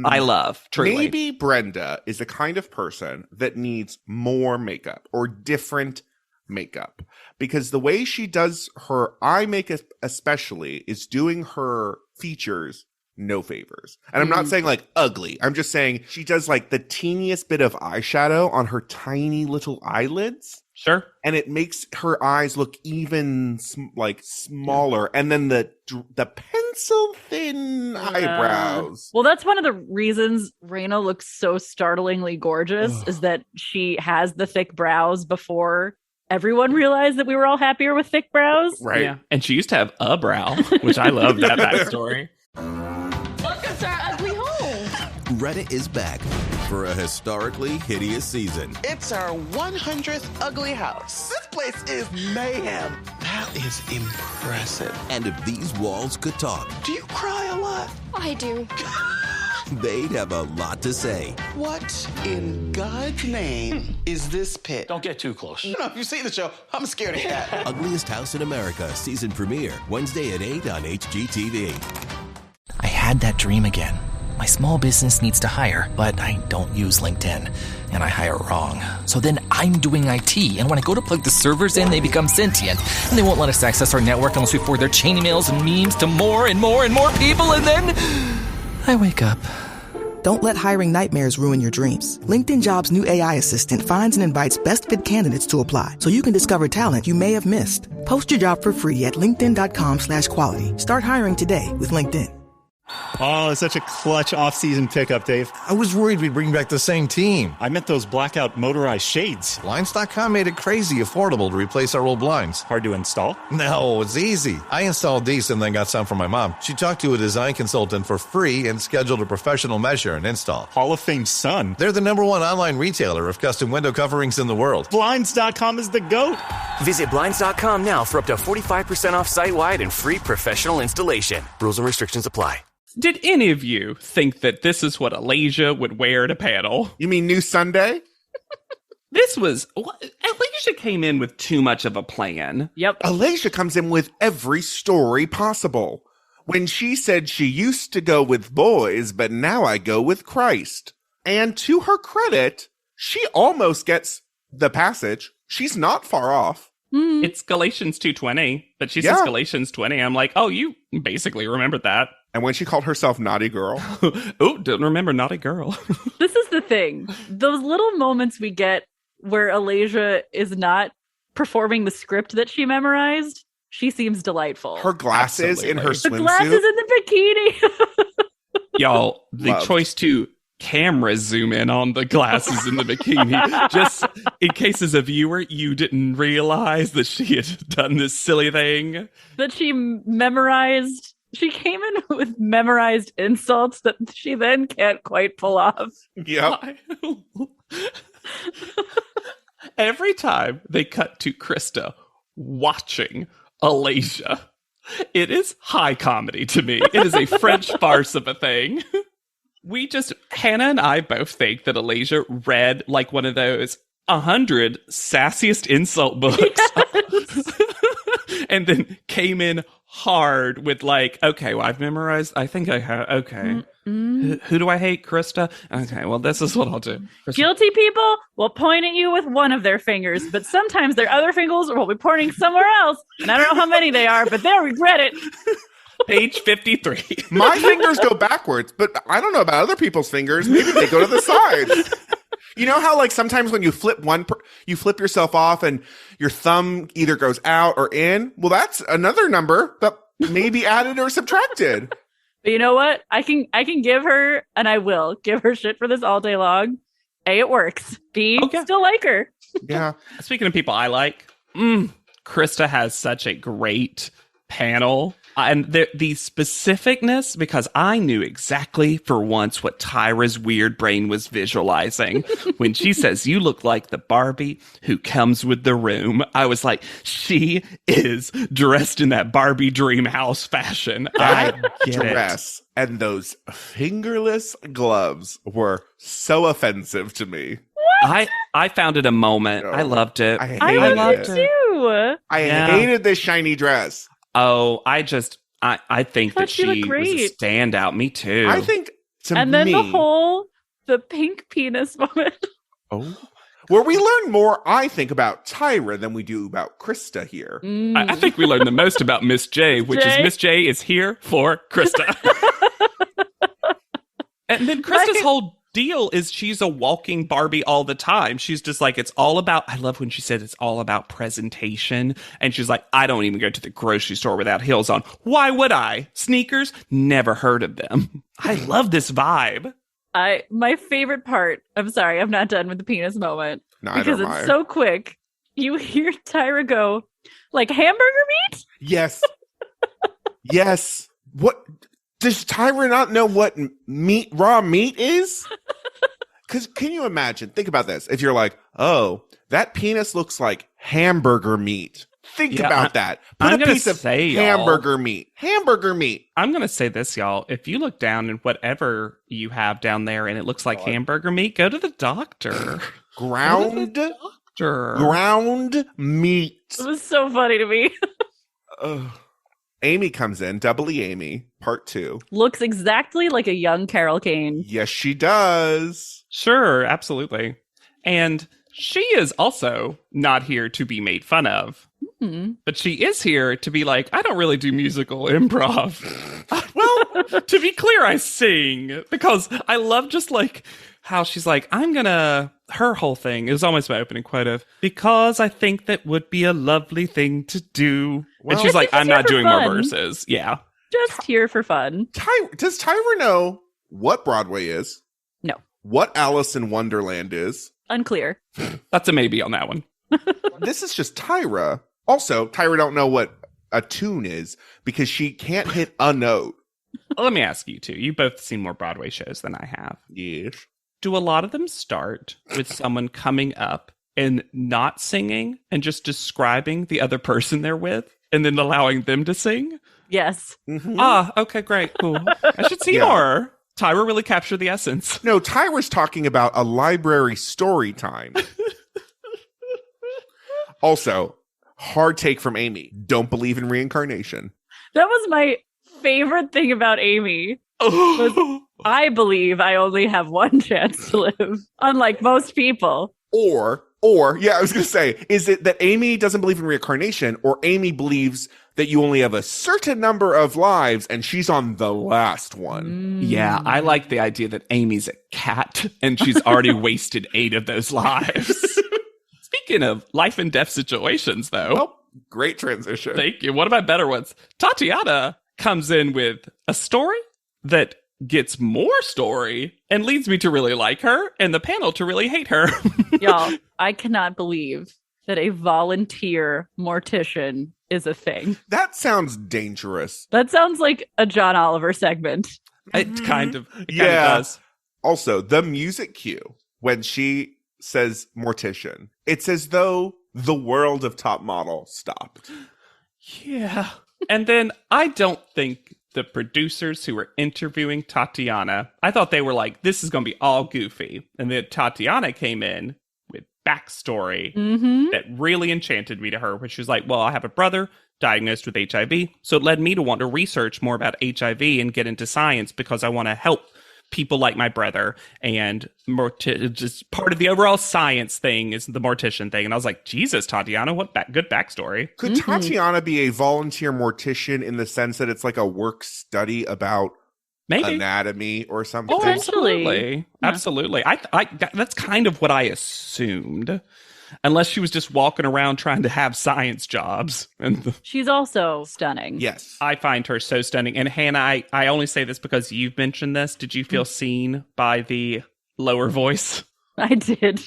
I love, truly. Maybe Brenda is the kind of person that needs more makeup or different makeup, because the way she does her eye makeup especially is doing her features no favors. And I'm not saying like ugly. I'm just saying she does like the teeniest bit of eyeshadow on her tiny little eyelids. Sure. And it makes her eyes look even like smaller. And then the pencil thin eyebrows. Well, that's one of the reasons Raina looks so startlingly gorgeous is that she has the thick brows before everyone realized that we were all happier with thick brows. Right. Yeah. And she used to have a brow, which I love that backstory. Welcome to our ugly home. Reddit is back for a historically hideous season. It's our 100th ugly house. This place is mayhem. That is impressive. And if these walls could talk, Do you cry a lot? I do. they'd have a lot to say. What in God's name is this pit? Don't get too close. You know, if you see the show, I'm scared of cat. Ugliest House in America season premiere Wednesday at 8 on HGTV. I had that dream again. My small business needs to hire, but I don't use LinkedIn, and I hire wrong. So then I'm doing IT, and when I go to plug the servers in, they become sentient, and they won't let us access our network unless we forward their chain emails and memes to more and more and more people, and then I wake up. Don't let hiring nightmares ruin your dreams. LinkedIn Jobs' new AI assistant finds and invites best fit candidates to apply, so you can discover talent you may have missed. Post your job for free at linkedin.com/quality. Start hiring today with LinkedIn. Oh, it's such a clutch off-season pickup, Dave. I was worried we'd bring back the same team. I meant those blackout motorized shades. Blinds.com made it crazy affordable to replace our old blinds. Hard to install? No, it's easy. I installed these and then got some for my mom. She talked to a design consultant for free and scheduled a professional measure and install. Hall of Fame son. They're the #1 online retailer of custom window coverings in the world. Blinds.com is the GOAT. Visit Blinds.com now for up to 45% off site-wide and free professional installation. Rules and restrictions apply. Did any of you think that this is what Alasia would wear to panel? You mean New Sunday? Alasia came in with too much of a plan. Yep. Alasia comes in with every story possible. When she said she used to go with boys, but now I go with Christ. And to her credit, she almost gets the passage. She's not far off. It's Galatians 2:20, but she says Galatians 20. I'm like, oh, you basically remembered that. And when she called herself Naughty Girl. Oh, don't remember Naughty Girl. This is the thing. Those little moments we get where Alasia is not performing the script that she memorized, she seems delightful. Her glasses in her swimsuit. The glasses in the bikini. Y'all, the choice to camera zoom in on the glasses in the bikini. Just in case as a viewer, you didn't realize that she had done this silly thing. That she memorized. She came in with memorized insults that she then can't quite pull off. Yep. Every time they cut to Krista watching Alasia, it is high comedy to me. It is a French farce of a thing. Hannah and I both think that Alasia read like one of those 100 sassiest insult books. Yes. And then came in hard with like, okay, well, I've memorized. I think I have. Okay. Who do I hate? Krista? Okay, well, this is what I'll do. Krista. Guilty people will point at you with one of their fingers, but sometimes their other fingers will be pointing somewhere else. And I don't know how many they are, but they'll regret it. Page 53. My fingers go backwards, but I don't know about other people's fingers. Maybe they go to the sides. You know how like sometimes when you flip you flip yourself off and your thumb either goes out or in? Well, that's another number that may be added or subtracted. But you know what? I can give her, and I will give her shit for this all day long. A, it works. B, still like her. Yeah. Speaking of people I like, Krista has such a great panel. And the specificness, because I knew exactly for once what Tyra's weird brain was visualizing. When she says, you look like the Barbie who comes with the room. I was like, she is dressed in that Barbie dream house fashion. I get dress it. And those fingerless gloves were so offensive to me. What? I found it a moment. I loved it. I loved it too. I hated this shiny dress. Oh, I think that she was a standout. Me too. I think then the pink penis moment. Oh. Where we learn more, I think, about Tyra than we do about Krista here. I think we learned the most about Miss J, which is Miss J is here for Krista. And then Krista's whole deal is she's a walking Barbie all the time. She's just like, it's all about, I love when she said it's all about presentation. And she's like, I don't even go to the grocery store without heels on. Why would I? Sneakers? Never heard of them. I love this vibe. My favorite part, I'm sorry, I'm not done with the penis moment. Neither because it's so quick. You hear Tyra go, like, hamburger meat? Yes. Yes. What? Does Tyra not know what raw meat is? Because can you imagine? Think about this. If you're like, oh, that penis looks like hamburger meat. Think about that. Put a piece of hamburger meat. Hamburger meat. I'm going to say this, y'all. If you look down and whatever you have down there and it looks like hamburger meat, go to the doctor. Ground meat. It was so funny to me. Amy comes in, Doubly Amy, part 2. Looks exactly like a young Carol Kane. Yes, she does. Sure, absolutely. And she is also not here to be made fun of. Mm-hmm. But she is here to be like, I don't really do musical improv. Well, to be clear, I sing. Because I love just like how she's like, her whole thing is almost my opening quote of, because I think that would be a lovely thing to do. Well, and she's like, I'm not doing more verses. Yeah. Just here for fun. Does Tyra know what Broadway is? No. What Alice in Wonderland is? Unclear. That's a maybe on that one. This is just Tyra. Also, Tyra don't know what a tune is because she can't hit a note. Well, let me ask you two. You both seen more Broadway shows than I have. Yes. Do a lot of them start with someone coming up and not singing and just describing the other person they're with and then allowing them to sing? Yes. Mm-hmm. Ah, okay, great, cool. I should see more. Tyra really captured the essence. No, Tyra's talking about a library story time. Also, hard take from Amy. Don't believe in reincarnation. That was my favorite thing about Amy. I believe I only have one chance to live, unlike most people. Or, yeah, I was going to say, is it that Amy doesn't believe in reincarnation, or Amy believes that you only have a certain number of lives and she's on the last one? Yeah, I like the idea that Amy's a cat and she's already wasted 8 of those lives. Speaking of life and death situations, though. Well, great transition. Thank you. One of my better ones. Tatiana comes in with a story that gets more story and leads me to really like her and the panel to really hate her. Y'all, I cannot believe that a volunteer mortician is a thing. That sounds dangerous. That sounds like a John Oliver segment. It kind of does. Also, the music cue when she says mortician, it's as though the world of Top Model stopped. Yeah. And then I don't think the producers who were interviewing Tatiana, I thought they were like, this is going to be all goofy. And then Tatiana came in with backstory that really enchanted me to her, which was like, well, I have a brother diagnosed with HIV. So it led me to want to research more about HIV and get into science because I want to help people like my brother, and just part of the overall science thing is the mortician thing. And I was like, Jesus, Tatiana, what good backstory. Could Tatiana be a volunteer mortician in the sense that it's like a work study about anatomy or something? Oh, absolutely. Yeah. Absolutely. I that's kind of what I assumed. Unless she was just walking around trying to have science jobs. She's also stunning. Yes. I find her so stunning. And Hannah, I only say this because you've mentioned this. Did you feel seen by the lower voice? I did.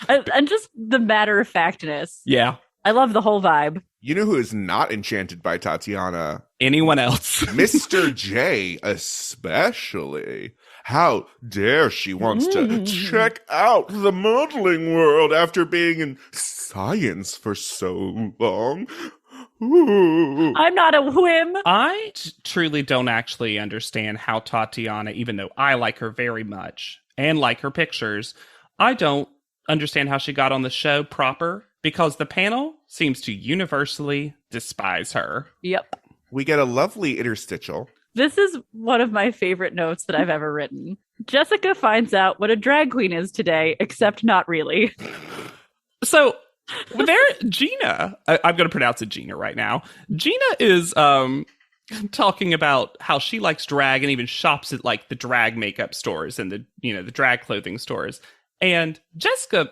And just the matter-of-factness. Yeah. I love the whole vibe. You know who is not enchanted by Tatiana? Anyone else? Mr. J, especially. How dare she wants to check out the modeling world after being in science for so long. Ooh. I'm not a whim. I truly don't actually understand how Tatiana, even though I like her very much and like her pictures, I don't understand how she got on the show proper because the panel seems to universally despise her. Yep. We get a lovely interstitial. This is one of my favorite notes that I've ever written. Jessica finds out what a drag queen is today, except not really. So Gina, I'm going to pronounce it Gina right now. Gina is talking about how she likes drag and even shops at like the drag makeup stores and the drag clothing stores. And Jessica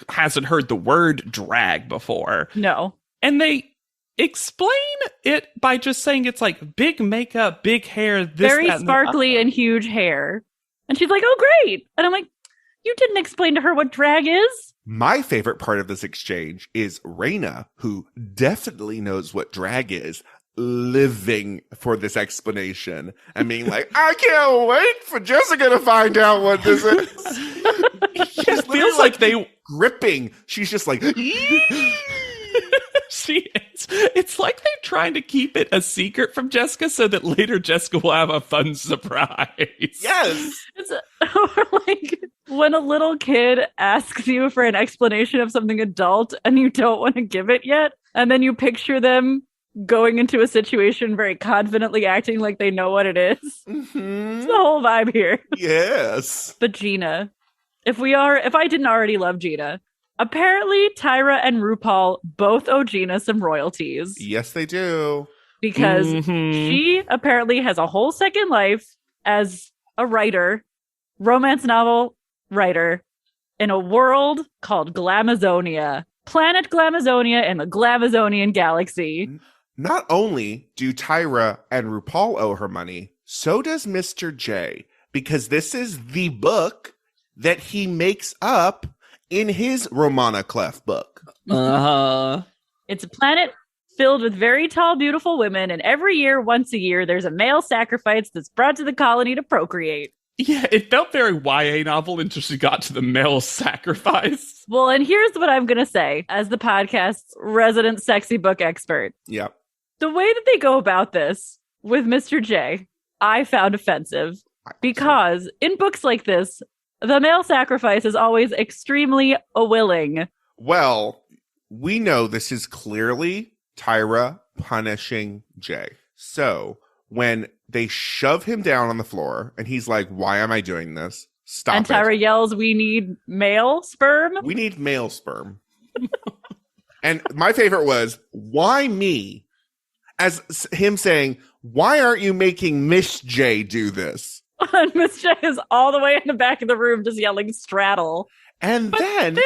hasn't heard the word drag before. No. And they explain it by just saying it's like big makeup, big hair, this, very that, sparkly and huge hair. And she's like, oh, great. And I'm like, you didn't explain to her what drag is? My favorite part of this exchange is Raina, who definitely knows what drag is, living for this explanation and being like, I can't wait for Jessica to find out what this is. It feels like they gripping. She's just like, she is. It's like they're trying to keep it a secret from Jessica so that later Jessica will have a fun surprise. Yes. It's like when a little kid asks you for an explanation of something adult and you don't want to give it yet, and then you picture them going into a situation very confidently acting like they know what it is. Mm-hmm. It's the whole vibe here. Yes. But Gina, if I didn't already love Gina, apparently Tyra and RuPaul both owe Gina some royalties. Yes, they do. Because she apparently has a whole second life as a writer, romance novel writer, in a world called Glamazonia. Planet Glamazonia in the Glamazonian galaxy. Not only do Tyra and RuPaul owe her money, so does Mr. J, because this is the book that he makes up in his Romana Clef book. Uh-huh. It's a planet filled with very tall, beautiful women, and every year, once a year, there's a male sacrifice that's brought to the colony to procreate. Yeah, it felt very YA novel until she got to the male sacrifice. Well, and here's what I'm going to say as the podcast's resident sexy book expert. Yep. The way that they go about this with Mr. J, I found offensive because in books like this, the male sacrifice is always extremely willing. Well, we know this is clearly Tyra punishing Jay. So when they shove him down on the floor and he's like, why am I doing this? Stop and Tyra yells, we need male sperm. We need male sperm. And my favorite was, why me? As him saying, why aren't you making Miss J do this? And Miss J is all the way in the back of the room just yelling straddle. And then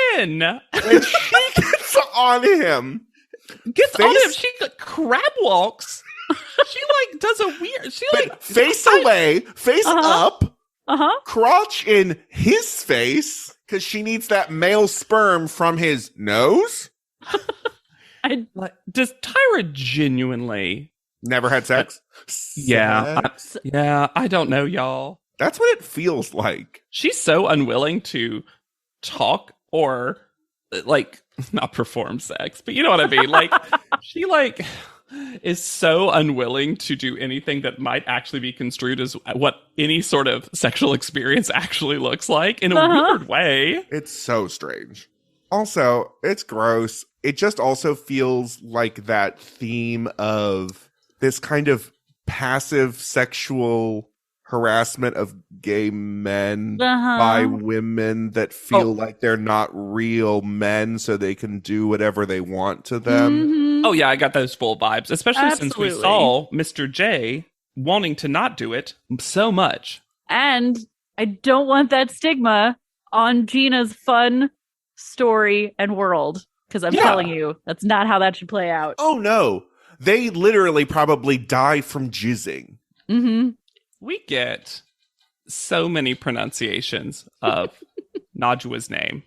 when she gets on him. She crab walks. She like does a weird, face away, face up, crotch in his face, because she needs that male sperm from his nose. Does Tyra genuinely never had sex? Yeah, I don't know, y'all. That's what it feels like. She's so unwilling to talk or like not perform sex, but you know what I mean. Like she like is so unwilling to do anything that might actually be construed as what any sort of sexual experience actually looks like in a weird way. It's so strange. Also, it's gross. It just also feels like that theme of this kind of passive sexual harassment of gay men by women that feel like they're not real men, so they can do whatever they want to them. Mm-hmm. Oh yeah, I got those full vibes, especially since we saw Mr. J wanting to not do it so much. And I don't want that stigma on Gina's fun story and world, because I'm telling you, that's not how that should play out. Oh no, they literally probably die from jizzing. Mm-hmm. We get so many pronunciations of Najua's name.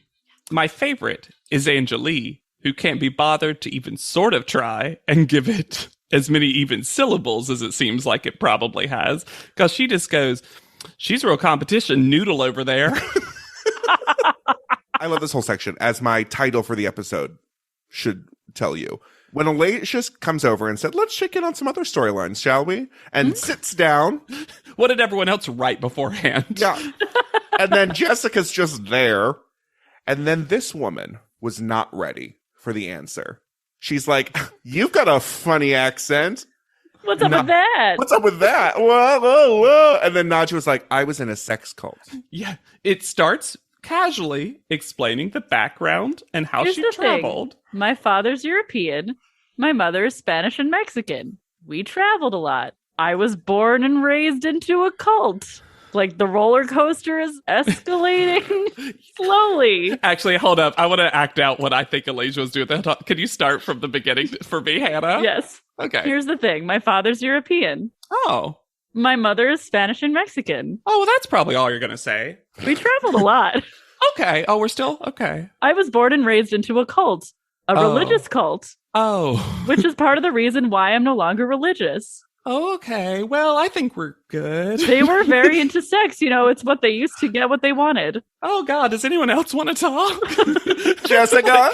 My favorite is Angelie, who can't be bothered to even sort of try and give it as many even syllables as it seems like it probably has, because she just goes, she's a real competition noodle over there. I love this whole section, as my title for the episode should tell you. When Alacious comes over and said, let's check in on some other storylines, shall we? And sits down. What did everyone else write beforehand? Yeah. And then Jessica's just there. And then this woman was not ready for the answer. She's like, you've got a funny accent. What's up with that? What's up with that? Whoa, whoa, whoa. And then Najwa was like, I was in a sex cult. Yeah. It starts casually explaining the background and how she traveled. My father's European. My mother is Spanish and Mexican. We traveled a lot. I was born and raised into a cult. Like the roller coaster is escalating slowly. Actually, hold up. I want to act out what I think Elijah was doing. Can you start from the beginning for me, Hannah? Yes. Okay. Here's the thing. My father's European. Oh. My mother is Spanish and Mexican. Oh, well, that's probably all you're going to say. We traveled a lot. Okay. Oh, we're still? Okay. I was born and raised into a cult. A religious cult. Oh. Which is part of the reason why I'm no longer religious. Oh, okay. Well, I think we're good. They were very into sex. You know, it's what they used to get what they wanted. Oh, God. Does anyone else want to talk? Jessica?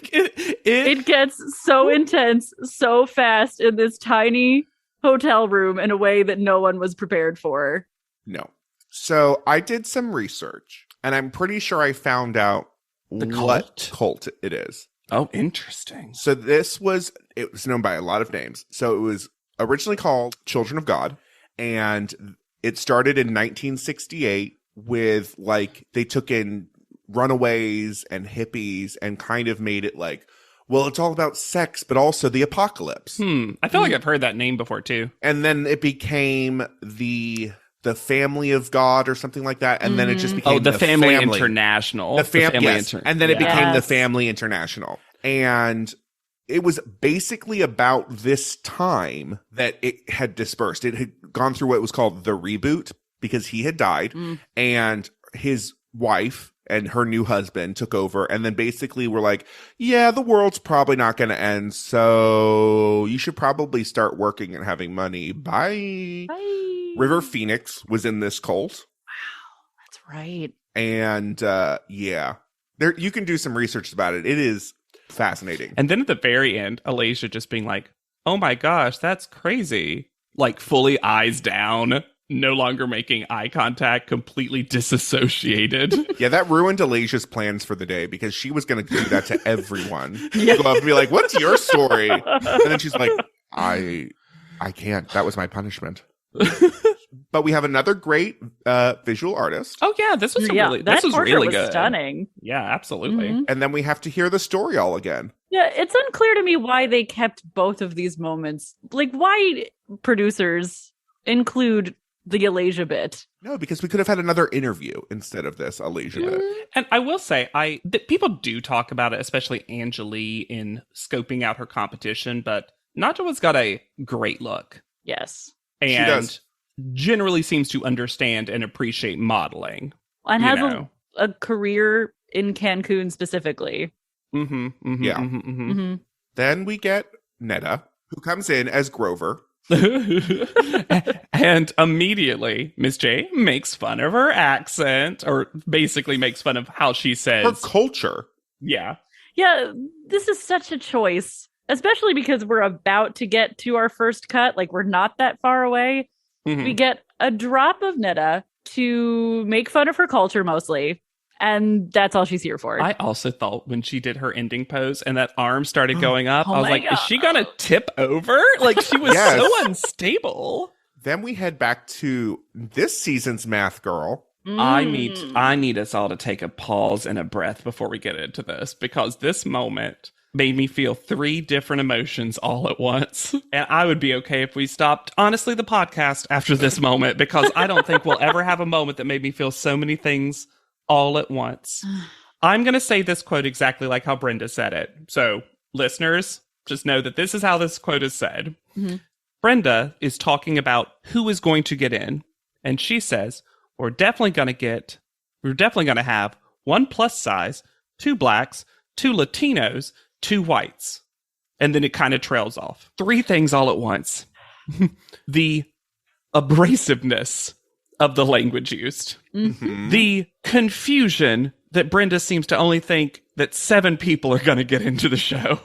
It gets so intense so fast in this tiny hotel room in a way that no one was prepared for. No. So I did some research, and I'm pretty sure I found out what cult it is. Oh, interesting. So it was known by a lot of names. So it was originally called Children of God, and it started in 1968 with, like, they took in runaways and hippies and kind of made it like, well, it's all about sex, but also the apocalypse. I feel like I've heard that name before, too. And then it became the family of God or something like that. And then it just became the family international. And then it became the Family International. And it was basically about this time that it had dispersed. It had gone through what was called the reboot because he had died and his wife and her new husband took over, and then basically were like, yeah, the world's probably not going to end, so you should probably start working and having money. Bye. River Phoenix was in this cult. Wow, that's right. And you can do some research about it. It is fascinating. And then at the very end, Elijah just being like, oh my gosh, that's crazy. Like fully eyes down. No longer making eye contact, completely disassociated. Yeah, that ruined Elijah's plans for the day because she was going to do that to everyone. Go up and be like, what's your story? And then she's like, I can't. That was my punishment. But we have another great visual artist. Oh, yeah, this was really good. Stunning. Yeah, absolutely. And then we have to hear the story all again. Yeah, it's unclear to me why they kept both of these moments. Like, why producers include the Elijah bit. No, because we could have had another interview instead of this Elijah bit. And I will say, people do talk about it, especially Angelique in scoping out her competition, but Nadja's got a great look. Yes. And generally seems to understand and appreciate modeling. And has a career in Cancun specifically. Then we get Netta, who comes in as Grover. And immediately Miss J makes fun of her accent, or basically makes fun of how she says her culture. Yeah, this is such a choice, especially because we're about to get to our first cut. Like, we're not that far away. We get a drop of Netta to make fun of her culture mostly, and that's all she's here for. I also thought when she did her ending pose and that arm started going up, I was like, is she gonna tip over? Like, she was so unstable. Then we head back to this season's math girl. I need us all to take a pause and a breath before we get into this, because this moment made me feel 3 different emotions all at once. And I would be okay if we stopped, honestly, the podcast after this moment, because I don't think we'll ever have a moment that made me feel so many things all at once. I'm going to say this quote exactly like how Brenda said it. So, listeners, just know that this is how this quote is said. Brenda is talking about who is going to get in. And she says, we're definitely going to have 1 plus size, 2 blacks, 2 Latinos, 2 whites. And then it kind of trails off. 3 things all at once. The abrasiveness of the language used. The confusion that Brenda seems to only think that 7 people are going to get into the show.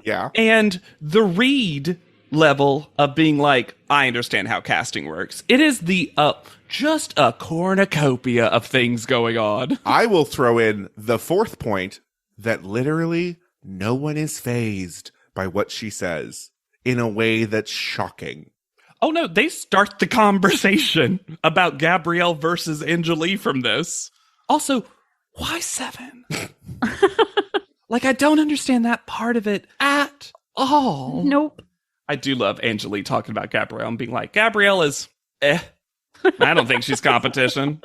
Yeah. And the read level of being like, I understand how casting works. It is the just a cornucopia of things going on. I will throw in the 4th point that literally no one is fazed by what she says in a way that's shocking. Oh no, they start the conversation about Gabrielle versus Angelique from this. Also, why 7? Like, I don't understand that part of it at all. Nope. I do love Angelique talking about Gabrielle and being like, Gabrielle is I don't think she's competition.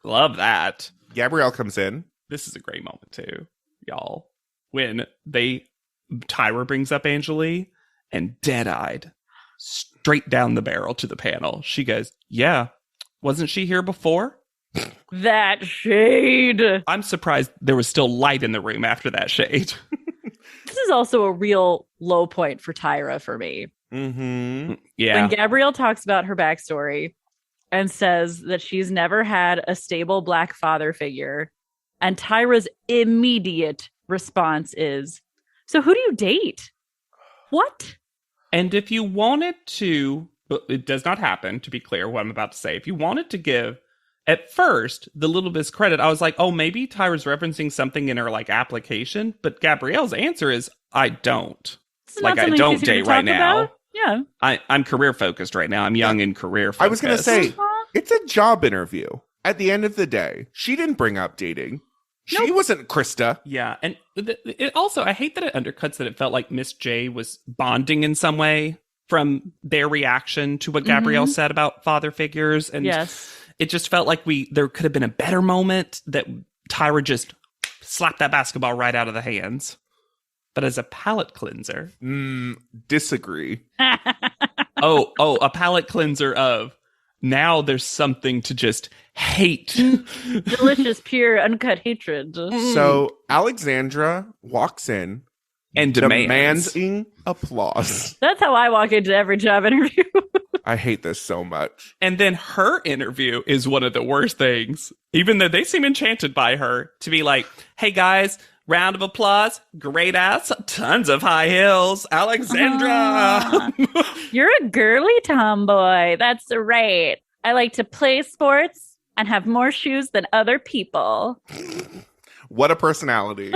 Love that. Gabrielle comes in. This is a great moment too, y'all. When Tyra brings up Angelique and dead-eyed, straight down the barrel to the panel. She goes, yeah, wasn't she here before? That shade. I'm surprised there was still light in the room after that shade. This is also a real low point for Tyra for me. Mm-hmm. Yeah. When Gabrielle talks about her backstory and says that she's never had a stable Black father figure, and Tyra's immediate response is, so who do you date? What? And if you wanted to, but it does not happen, to be clear, what I'm about to say. If you wanted to give, at first, the little bit of credit, I was like, oh, maybe Tyra's referencing something in her, like, application. But Gabrielle's answer is, I don't. Like, I don't date right now. Yeah. I'm career-focused right now. I'm young and career-focused. I was going to say, it's a job interview. At the end of the day, she didn't bring up dating. She wasn't Krista. Yeah, and it also, I hate that it undercuts that it felt like Miss J was bonding in some way from their reaction to what Gabrielle said about father figures. And it just felt like there could have been a better moment that Tyra just slapped that basketball right out of the hands. But as a palate cleanser. Disagree. A palate cleanser of now there's something to just hate. Delicious, pure, uncut hatred. So Alexandra walks in and demanding applause. That's how I walk into every job interview. I hate this so much. And then her interview is one of the worst things, even though they seem enchanted by her, to be like, hey guys, round of applause, great ass, tons of high heels, Alexandra. You're a girly tomboy. That's right. I like to play sports and have more shoes than other people. What a personality.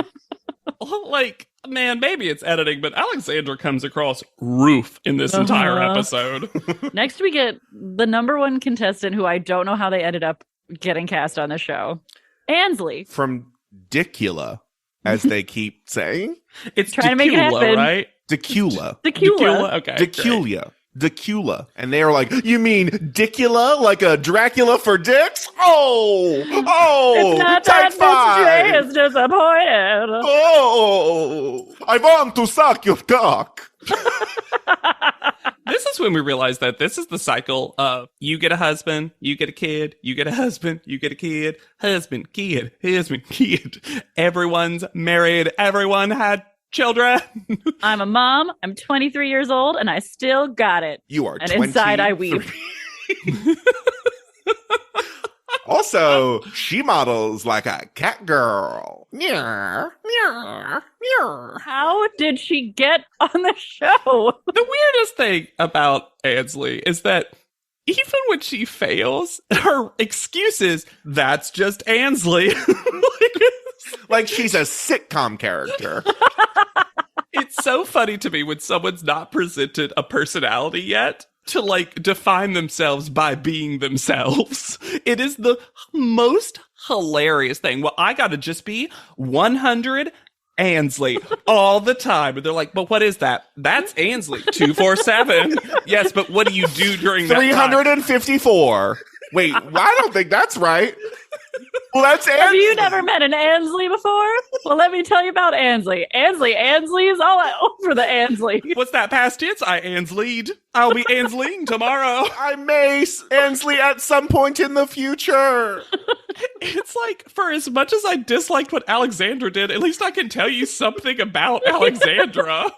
Like, man, maybe it's editing, but Alexandra comes across roof in this entire episode. Next, we get the number one contestant who I don't know how they ended up getting cast on the show. Ansley. From Dicula, as they keep saying. It's trying to make it happen. Right? Dicula. Okay. Dicula. Dicula. And they are like, you mean Dicula? Like a Dracula for dicks? Oh! It's not that Miss J is disappointed. Oh! I want to suck your cock. This is when we realize that this is the cycle of you get a husband, you get a kid, you get a husband, you get a kid, husband, kid, husband, kid. Everyone's married. Everyone had children. I'm a mom. I'm 23 years old, and I still got it. You are and 23. Inside I weep. Also, she models like a cat girl. How did she get on the show? The weirdest thing about Ansley is that even when she fails, her excuse is, that's just Ansley. Like she's a sitcom character. It's so funny to me when someone's not presented a personality yet to like define themselves by being themselves. It is the most hilarious thing. Well, I gotta just be 100 Ansley all the time. And they're like, but what is that? That's Ansley 247. Yes, but what do you do during that 354. Wait, I don't think that's right. Well, that's Ansley. Have you never met an Ansley before? Well, let me tell you about Ansley. Ansley is all over the Ansley. What's that past tense? I Ansleyed. I'll be Ansleying tomorrow. I may Ansley at some point in the future. It's like, for as much as I disliked what Alexandra did, at least I can tell you something about Alexandra.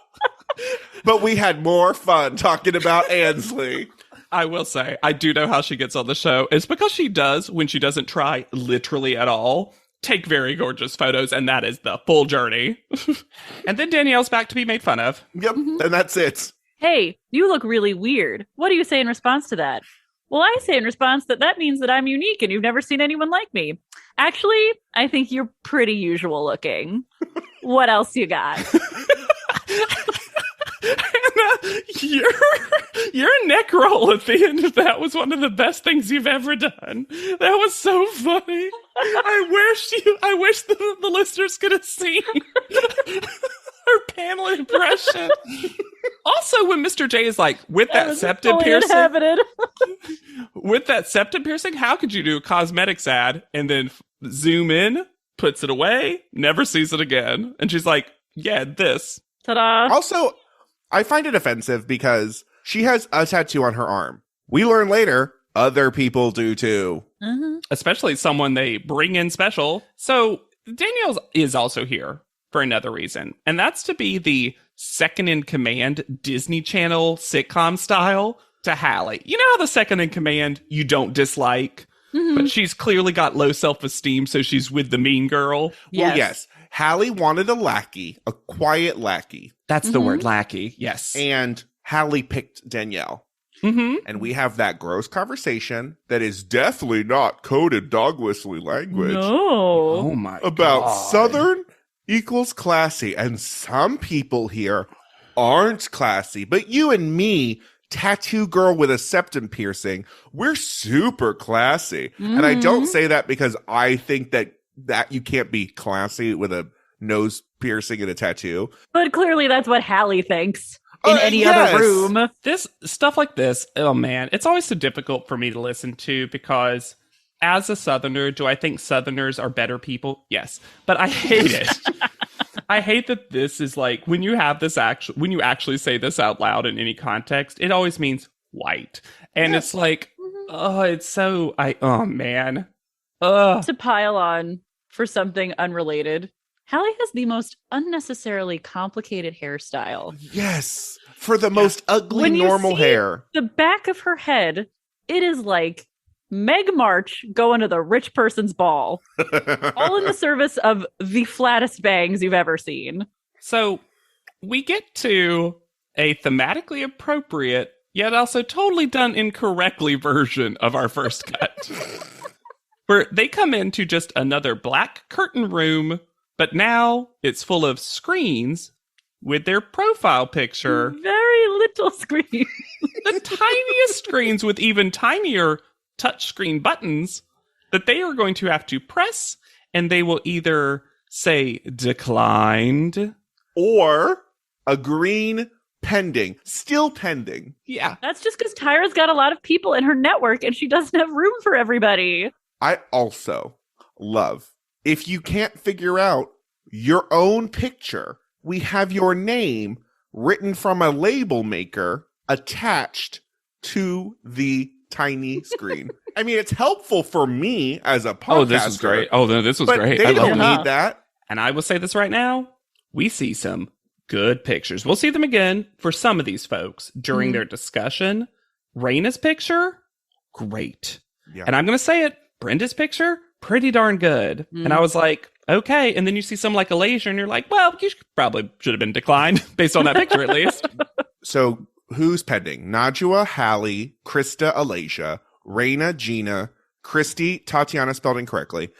But we had more fun talking about Ansley. I will say, I do know how she gets on the show. It's because she does, when she doesn't try literally at all, take very gorgeous photos, and that is the full journey. And then Danielle's back to be made fun of. Yep, and that's it. Hey, you look really weird. What do you say in response to that? Well, I say in response that means that I'm unique and you've never seen anyone like me. Actually, I think you're pretty usual looking. What else you got? Your neck roll at the end of that was one of the best things you've ever done. That was so funny. I wish the listeners could have seen. Her Pamela impression. Also, when Mr. J is like, with that septum piercing, with that septum piercing, how could you do a cosmetics ad and then zoom in, puts it away, never sees it again? And she's like, yeah, this. Ta-da. Also, I find it offensive because she has a tattoo on her arm. We learn later, other people do too. Especially someone they bring in special. So Danielle is also here for another reason, and that's to be the second in command Disney Channel sitcom style to Hallie. You know how the second in command you don't dislike, but she's clearly got low self-esteem, so she's with the mean girl. Well, yes. Hallie wanted a lackey, a quiet lackey. That's the word, lackey. Yes. And Hallie picked Danielle. And we have that gross conversation that is definitely not coded dog whistling language. No. Oh my about God. Southern equals classy. And some people here aren't classy. But you and me, tattoo girl with a septum piercing, we're super classy. And I don't say that because I think that you can't be classy with a nose piercing and a tattoo. But clearly that's what Hallie thinks. In any other room. This stuff like this, oh man, it's always so difficult for me to listen to because as a Southerner, do I think Southerners are better people? Yes. But I hate it. I hate that this is like, when you have this when you actually say this out loud in any context, it always means white. And it's like, oh, it's so, oh man. To pile on for something unrelated. Hallie has the most unnecessarily complicated hairstyle. Yes, for the most ugly When you normal see hair. The back of her head, it is like Meg March going to the rich person's ball. All in the service of the flattest bangs you've ever seen. So we get to a thematically appropriate, yet also totally done incorrectly version of our first cut. Where they come into just another black curtain room, but now it's full of screens with their profile picture. Very little screens. The tiniest screens with even tinier touchscreen buttons that they are going to have to press, and they will either say declined or a green pending. Still pending. Yeah. That's just because Tyra's got a lot of people in her network and she doesn't have room for everybody. I also love, if you can't figure out your own picture, we have your name written from a label maker attached to the tiny screen. I mean, it's helpful for me as a podcaster. Oh, this was great. Oh, no, this was but great. They I don't love need that. And I will say this right now. We see some good pictures. We'll see them again for some of these folks during their discussion. Raina's picture, great. Yeah. And I'm going to say it, Brenda's picture, pretty darn good. And I was like, okay. And then you see some like Alasia and you're like, well, you probably should have been declined based on that picture at least. So who's pending? Najwa, Hallie, Krista, Alasia, Raina, Gina, Christy, Tatiana spelled incorrectly,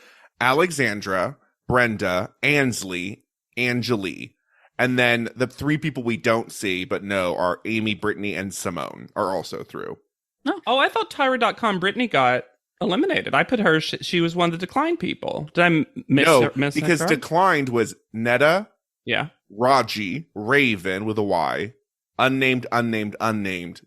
Alexandra, Brenda, Ansley, Angeli. And then the three people we don't see but know are Amy, Brittany, and Simone are also through. Oh, I thought Tyra.com Brittany got eliminated. I put her, she was one of the declined people. Did I miss because her? declined was Netta, Yeah. Raji, Raven with a Y, unnamed,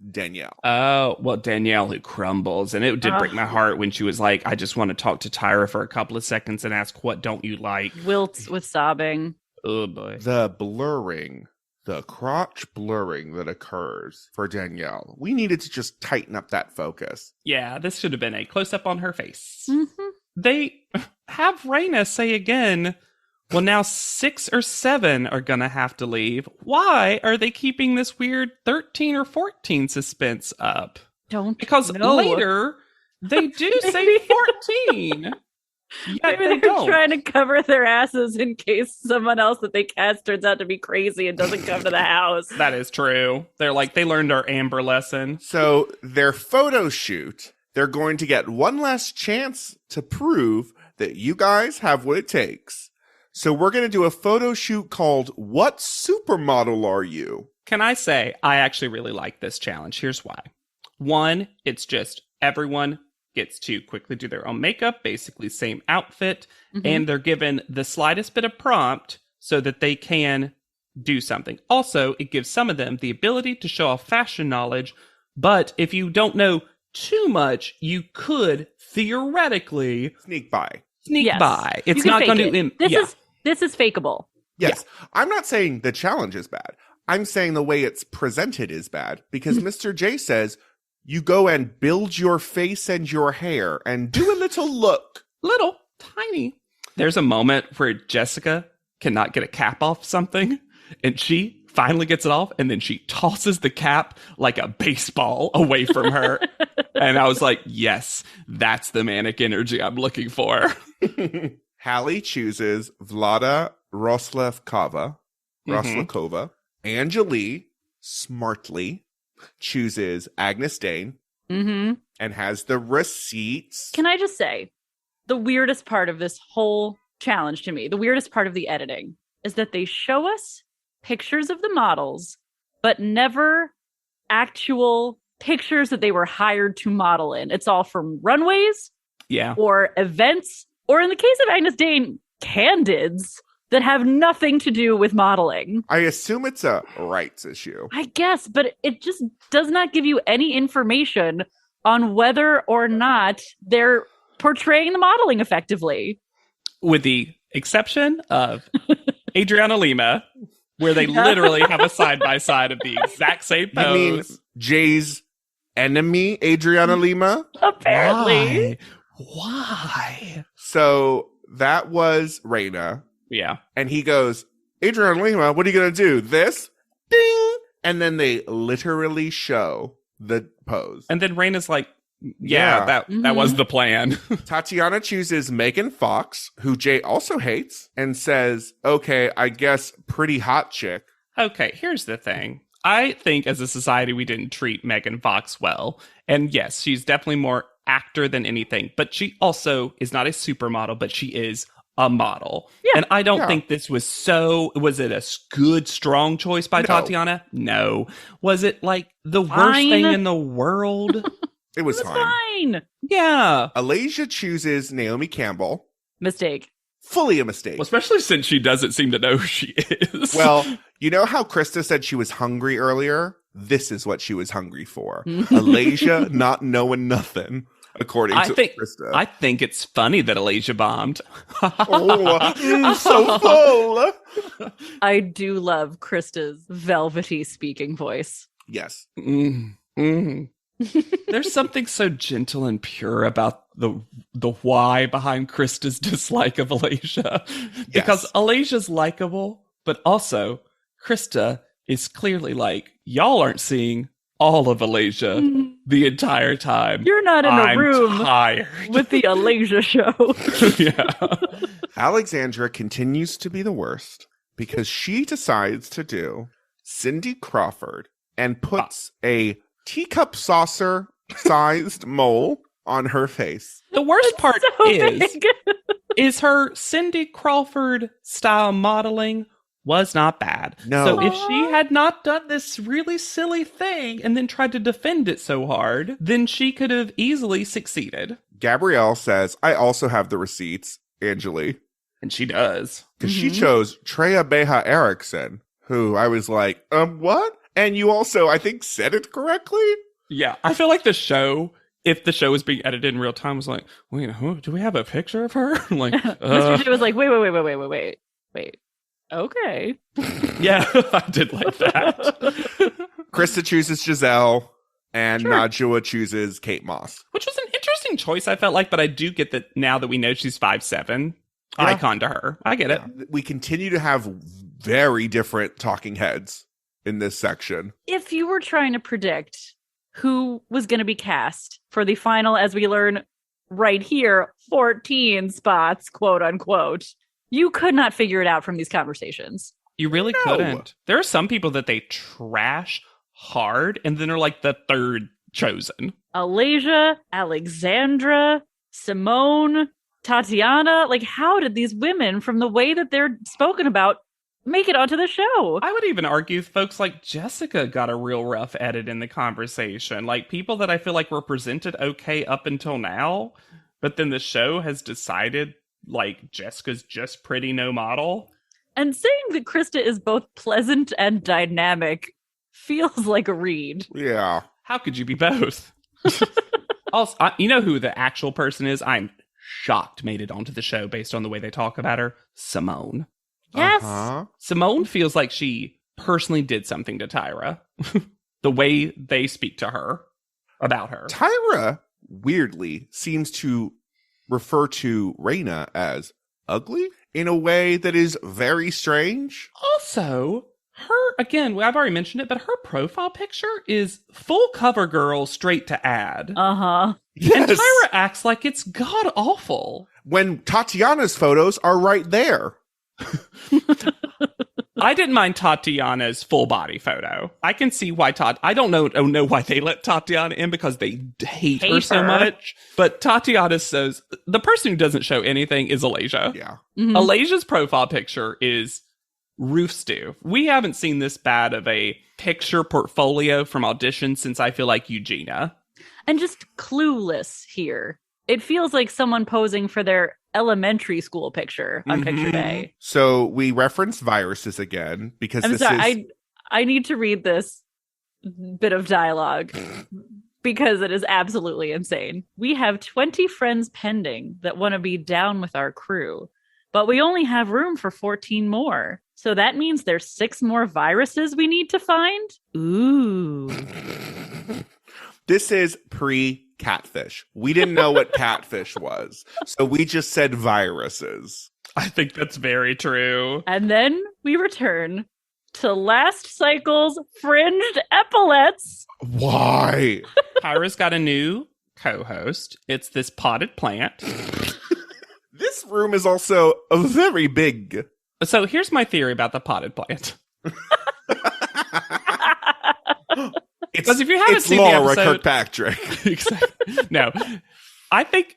Danielle. Oh, well, Danielle who crumbles. And it did break my heart when she was like, I just want to talk to Tyra for a couple of seconds and ask, what don't you like? Wilts with sobbing. Oh, boy. The blurring, the crotch blurring that occurs for Danielle. We needed to just tighten up that focus. Yeah, this should have been a close-up on her face. They have Raina say again, well, now 6 or 7 are going to have to leave. Why are they keeping this weird 13 or 14 suspense up? Because later, they do say 14. Maybe they're trying to cover their asses in case someone else that they cast turns out to be crazy and doesn't come to the house. That is true. They're like, they learned our Amber lesson. So their photo shoot, they're going to get one last chance to prove that you guys have what it takes. So we're going to do a photo shoot called What Supermodel Are You? Can I say, I actually really like this challenge. Here's why. One, it's just everyone gets to quickly do their own makeup, basically same outfit, and they're given the slightest bit of prompt so that they can do something. Also, it gives some of them the ability to show off fashion knowledge, but if you don't know too much, you could theoretically Sneak by. Yes. by. You It's can not fake going it. to... This is fakeable. Yes. I'm not saying the challenge is bad. I'm saying the way it's presented is bad because Mr. J says you go and build your face and your hair and do a little look. Little, tiny. There's a moment where Jessica cannot get a cap off something, and she finally gets it off, and then she tosses the cap like a baseball away from her. And I was like, yes, that's the manic energy I'm looking for. Hallie chooses Vlada Roslevkova. Anjali smartly chooses Agnes Dane and has the receipts. Can I just say, the weirdest part of this whole challenge to me, the weirdest part of the editing, is that they show us pictures of the models, but never actual pictures that they were hired to model in. It's all from runways or events, or in the case of Agnes Dane, candids that have nothing to do with modeling. I assume it's a rights issue. I guess, but it just does not give you any information on whether or not they're portraying the modeling effectively. With the exception of Adriana Lima, where they literally have a side-by-side of the exact same pose. You mean Jay's enemy, Adriana Lima? Apparently. Why? So that was Reina. Yeah. And he goes, Adriana Lima, what are you going to do? This? Ding! And then they literally show the pose. And then Reina's like, that was the plan. Tatiana chooses Megan Fox, who Jay also hates, and says, okay, I guess pretty hot chick. Okay, here's the thing. I think as a society, we didn't treat Megan Fox well. And yes, she's definitely more actor than anything, but she also is not a supermodel, but she is a model. Yeah, and I don't think this was was it a good, strong choice by Tatiana? No. Was it like the worst thing in the world? It was fine. Yeah. Alasia chooses Naomi Campbell. Mistake. Fully a mistake. Well, especially since she doesn't seem to know who she is. Well, you know how Krista said she was hungry earlier? This is what she was hungry for. Alasia not knowing nothing. According to Krista. I think it's funny that Alasia bombed. So full. I do love Krista's velvety speaking voice. Yes. There's something so gentle and pure about the why behind Krista's dislike of Alasia. Because Alasia's likable, but also Krista is clearly like, y'all aren't seeing all of Alasia the entire time. You're not in a room tired. with the Alasia show. Yeah. Alexandra continues to be the worst because she decides to do Cindy Crawford and puts a teacup saucer sized mole on her face. The worst part is her Cindy Crawford style modeling was not bad. No. So if she had not done this really silly thing and then tried to defend it so hard, then she could have easily succeeded. Gabrielle says, I also have the receipts, Angeli. And she does. Because she chose Treya Beja Erickson, who I was like, what? And you also, I think, said it correctly? Yeah. I feel like the show, if the show was being edited in real time, was like, wait, do we have a picture of her? Like, Mr. J was like, wait. Okay. Yeah, I did like that. Krista chooses Giselle, and Najwa chooses Kate Moss. Which was an interesting choice, I felt like, but I do get that now that we know she's 5'7", icon to her. I get it. We continue to have very different talking heads in this section. If you were trying to predict who was going to be cast for the final, as we learn right here, 14 spots, quote unquote, you could not figure it out from these conversations. You really couldn't. There are some people that they trash hard and then are like the third chosen. Alasia, Alexandra, Simone, Tatiana. Like, how did these women, from the way that they're spoken about, make it onto the show? I would even argue folks like Jessica got a real rough edit in the conversation. Like, people that I feel like were presented okay up until now, but then the show has decided like Jessica's just pretty no model. And saying that Krista is both pleasant and dynamic feels like a read. Yeah. How could you be both? Also, you know who the actual person is? I'm shocked made it onto the show based on the way they talk about her. Simone. Yes. Simone feels like she personally did something to Tyra. The way they speak to her about her. Tyra, weirdly, seems to refer to Raina as ugly in a way that is very strange. Also, her, again, I've already mentioned it, but her profile picture is full cover girl straight to ad. Uh-huh. Yes. And Tyra acts like it's god awful. When Tatiana's photos are right there. I didn't mind Tatiana's full body photo. I can see why I don't know why they let Tatiana in because they hate her so much. But Tatiana says the person who doesn't show anything is Alasia. Yeah. Mhm. Alasia's profile picture is roof stew. We haven't seen this bad of a picture portfolio from auditions since I feel like Eugenia. And just clueless here. It feels like someone posing for their elementary school picture on picture day. So we reference viruses again because I'm sorry, I need to read this bit of dialogue because it is absolutely insane. We have 20 friends pending that want to be down with our crew, but we only have room for 14 more. So that means there's 6 more viruses we need to find? Ooh. This is pre-catfish. We didn't know what catfish was. So we just said viruses. I think that's very true. And then we return to last cycle's fringed epaulets. Why? Tyra's got a new co-host. It's this potted plant. This room is also very big. So here's my theory about the potted plant. Because if you haven't seen Laura the episode, Kirkpatrick. Exactly. No, I think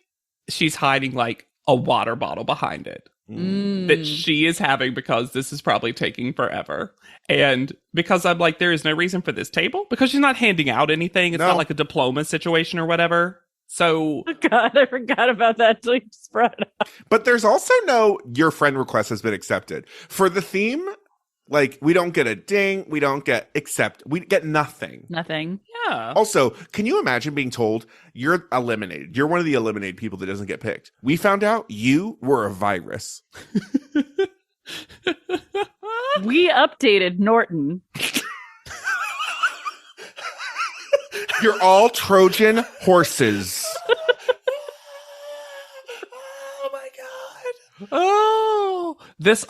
she's hiding like a water bottle behind it that she is having because this is probably taking forever. And because I'm like, there is no reason for this table because she's not handing out anything. It's not like a diploma situation or whatever. So, oh God, I forgot about that till you just brought it up. But there's also no your friend request has been accepted. For the theme, like, we don't get a ding, we don't get we get nothing. Nothing. Yeah. Also, can you imagine being told you're eliminated? You're one of the eliminated people that doesn't get picked. We found out you were a virus. We updated Norton. You're all Trojan horses. Oh my God. Oh, this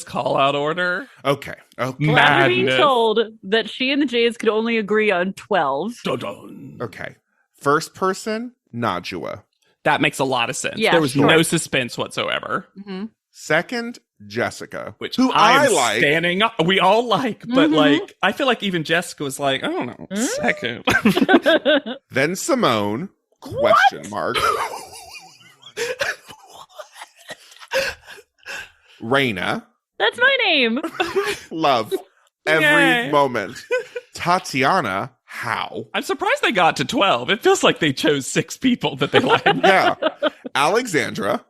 call out order. Okay. After being told that she and the Jays could only agree on 12. Dun-dun. Okay. First person, Najwa. That makes a lot of sense. Yeah, there was sure. no suspense whatsoever. Mm-hmm. Second, Jessica, who I I'm like. Standing up, we all like, but like, I feel like even Jessica was like, I don't know, second. Then Simone, question mark. Raina. That's my name. Love every Yay. moment. Tatiana, how? I'm surprised they got to 12. It feels like they chose 6 people that they liked. Yeah. Alexandra,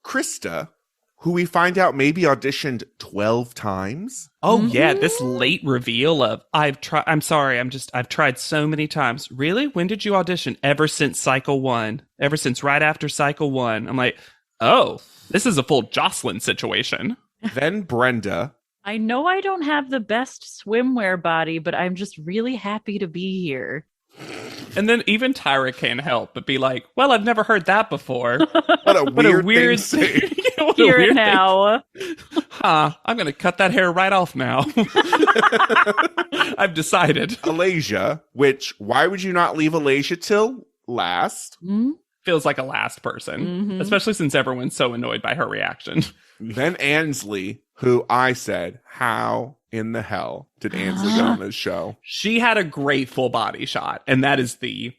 Krista, who we find out maybe auditioned 12 times. Oh yeah, this late reveal of I've tried so many times. Really? When did you audition? Ever since cycle 1. Ever since right after cycle 1. I'm like, oh, this is a full Jocelyn situation. Then Brenda. I know I don't have the best swimwear body, but I'm just really happy to be here. And then even Tyra can't help but be like, well, I've never heard that before. What a weird thing to say. What a Here weird and now. Huh, I'm going to cut that hair right off now. I've decided. Alasia, which, why would you not leave Alasia till last? Feels like a last person, especially since everyone's so annoyed by her reaction. Then Ansley, who I said, how in the hell did Ansley get on this show? She had a great full body shot, and that is the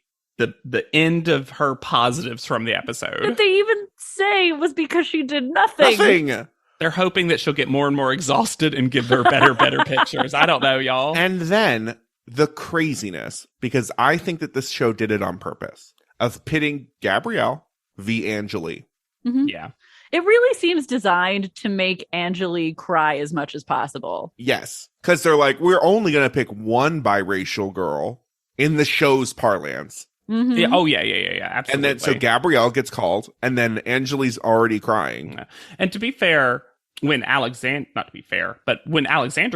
end of her positives from the episode. Did they even say it was because she did nothing? Nothing. They're hoping that she'll get more and more exhausted and give her better pictures. I don't know, y'all. And then the craziness, because I think that this show did it on purpose, of pitting Gabrielle v. Angeli. Mm-hmm. Yeah. It really seems designed to make Angeli cry as much as possible. Yes. Because they're like, we're only going to pick one biracial girl in the show's parlance. Mm-hmm. Yeah. Oh, yeah. Absolutely. And then, so Gabrielle gets called, and then Angeli's already crying. Yeah. And to be fair, when Alexandra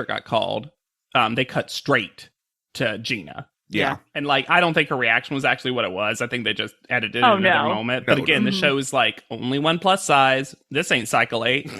got called, they cut straight to Gina. Yeah. And like, I don't think her reaction was actually what it was. I think they just edited it in another moment. But again, the show is like, only one plus size. This ain't Cycle 8.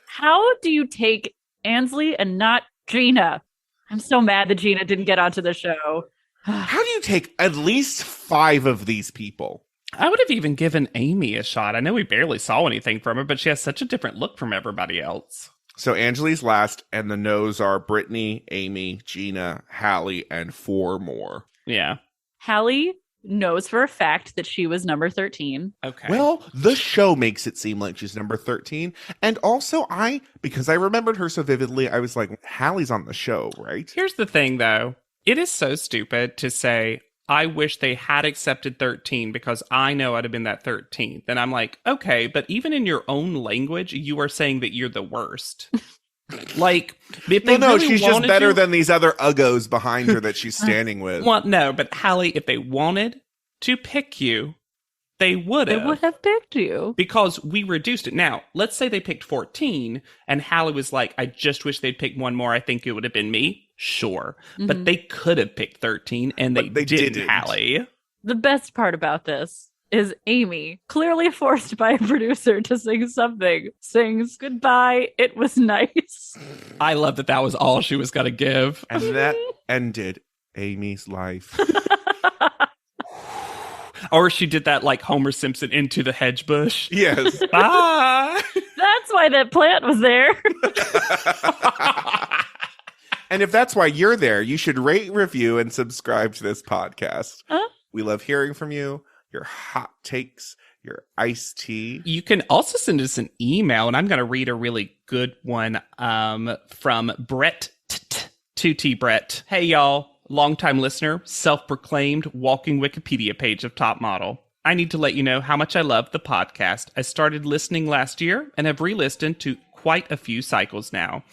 How do you take Ansley and not Gina? I'm so mad that Gina didn't get onto the show. How do you take at least 5 of these people? I would have even given Amy a shot. I know we barely saw anything from her, but she has such a different look from everybody else. So Angeli's last, and the no's are Brittany, Amy, Gina, Hallie, and 4 more. Yeah. Hallie knows for a fact that she was number 13. Okay. Well, the show makes it seem like she's number 13. And also, because I remembered her so vividly, I was like, Hallie's on the show, right? Here's the thing, though. It is so stupid to say, I wish they had accepted 13 because I know I'd have been that 13th. And I'm like, okay, but even in your own language, you are saying that you're the worst. Like, if they no, really she's just better you, than these other uggos behind her that she's standing with. Well, no, but Hallie, if they wanted to pick you, they would have. They would have picked you. Because we reduced it. Now, let's say they picked 14, and Hallie was like, I just wish they'd picked one more. I think it would have been me. Sure. Mm-hmm. But they could have picked 13, and they didn't, Hallie. The best part about this is Amy, clearly forced by a producer to sing something, sings goodbye, it was nice. I love that was all she was going to give. And that ended Amy's life. Or she did that like Homer Simpson into the hedge bush. Yes. Bye. That's why that plant was there. And if that's why you're there, you should rate, review, and subscribe to this podcast. We love hearing from you, your hot takes, your iced tea. You can also send us an email, and I'm going to read a really good one from Brett, 2T Brett. Hey, y'all. Longtime listener, self-proclaimed walking Wikipedia page of Top Model. I need to let you know how much I love the podcast. I started listening last year and have re-listened to quite a few cycles now.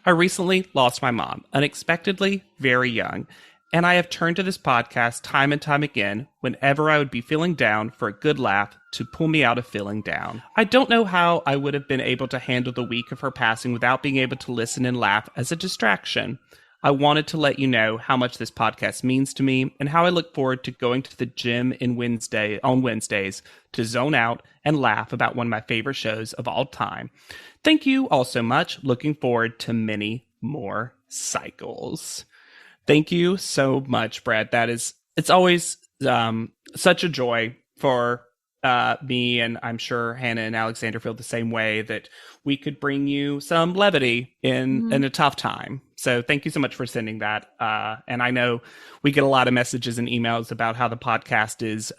I recently lost my mom, unexpectedly very young, and I have turned to this podcast time and time again whenever I would be feeling down for a good laugh to pull me out of feeling down. I don't know how I would have been able to handle the week of her passing without being able to listen and laugh as a distraction. I wanted to let you know how much this podcast means to me and how I look forward to going to the gym on Wednesdays to zone out and laugh about one of my favorite shows of all time. Thank you all so much. Looking forward to many more cycles. Thank you so much, Brad. It's always such a joy for me, and I'm sure Hannah and Alexander feel the same way, that we could bring you some levity in a tough time. So thank you so much for sending that. And I know we get a lot of messages and emails about how the podcast is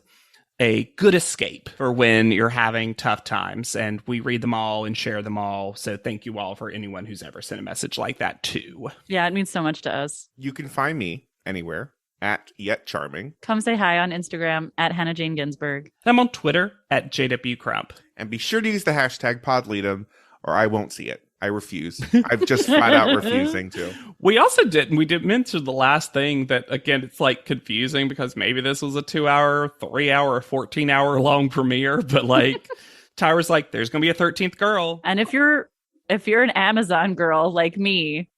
a good escape for when you're having tough times, and we read them all and share them all. So thank you all for anyone who's ever sent a message like that too. Yeah, it means so much to us. You can find me anywhere at Yet Charming. Come say hi on Instagram at Hannah Jane Ginsburg. I'm on Twitter at JW Crump. And be sure to use the hashtag PodLeadum, or I won't see it. I refuse. I've just flat out refusing to. We also we did mention the last thing that, again, it's like confusing because maybe this was a 2-hour, 3-hour, 14-hour long premiere, but like Tyra's like, there's going to be a 13th girl. And if you're an Amazon girl like me,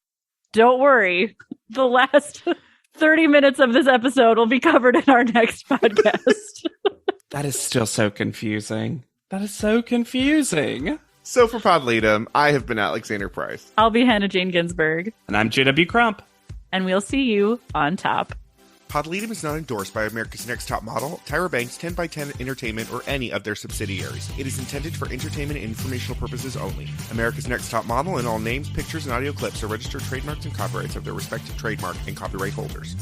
don't worry. The last 30 minutes of this episode will be covered in our next podcast. That is still so confusing. That is so confusing. So for PodLeadum, I have been Alexander Price. I'll be Hannah Jane Ginsburg. And I'm JW Crump. And we'll see you on top. PodLeadum is not endorsed by America's Next Top Model, Tyra Banks, 10x10 Entertainment, or any of their subsidiaries. It is intended for entertainment and informational purposes only. America's Next Top Model and all names, pictures, and audio clips are registered trademarks and copyrights of their respective trademark and copyright holders.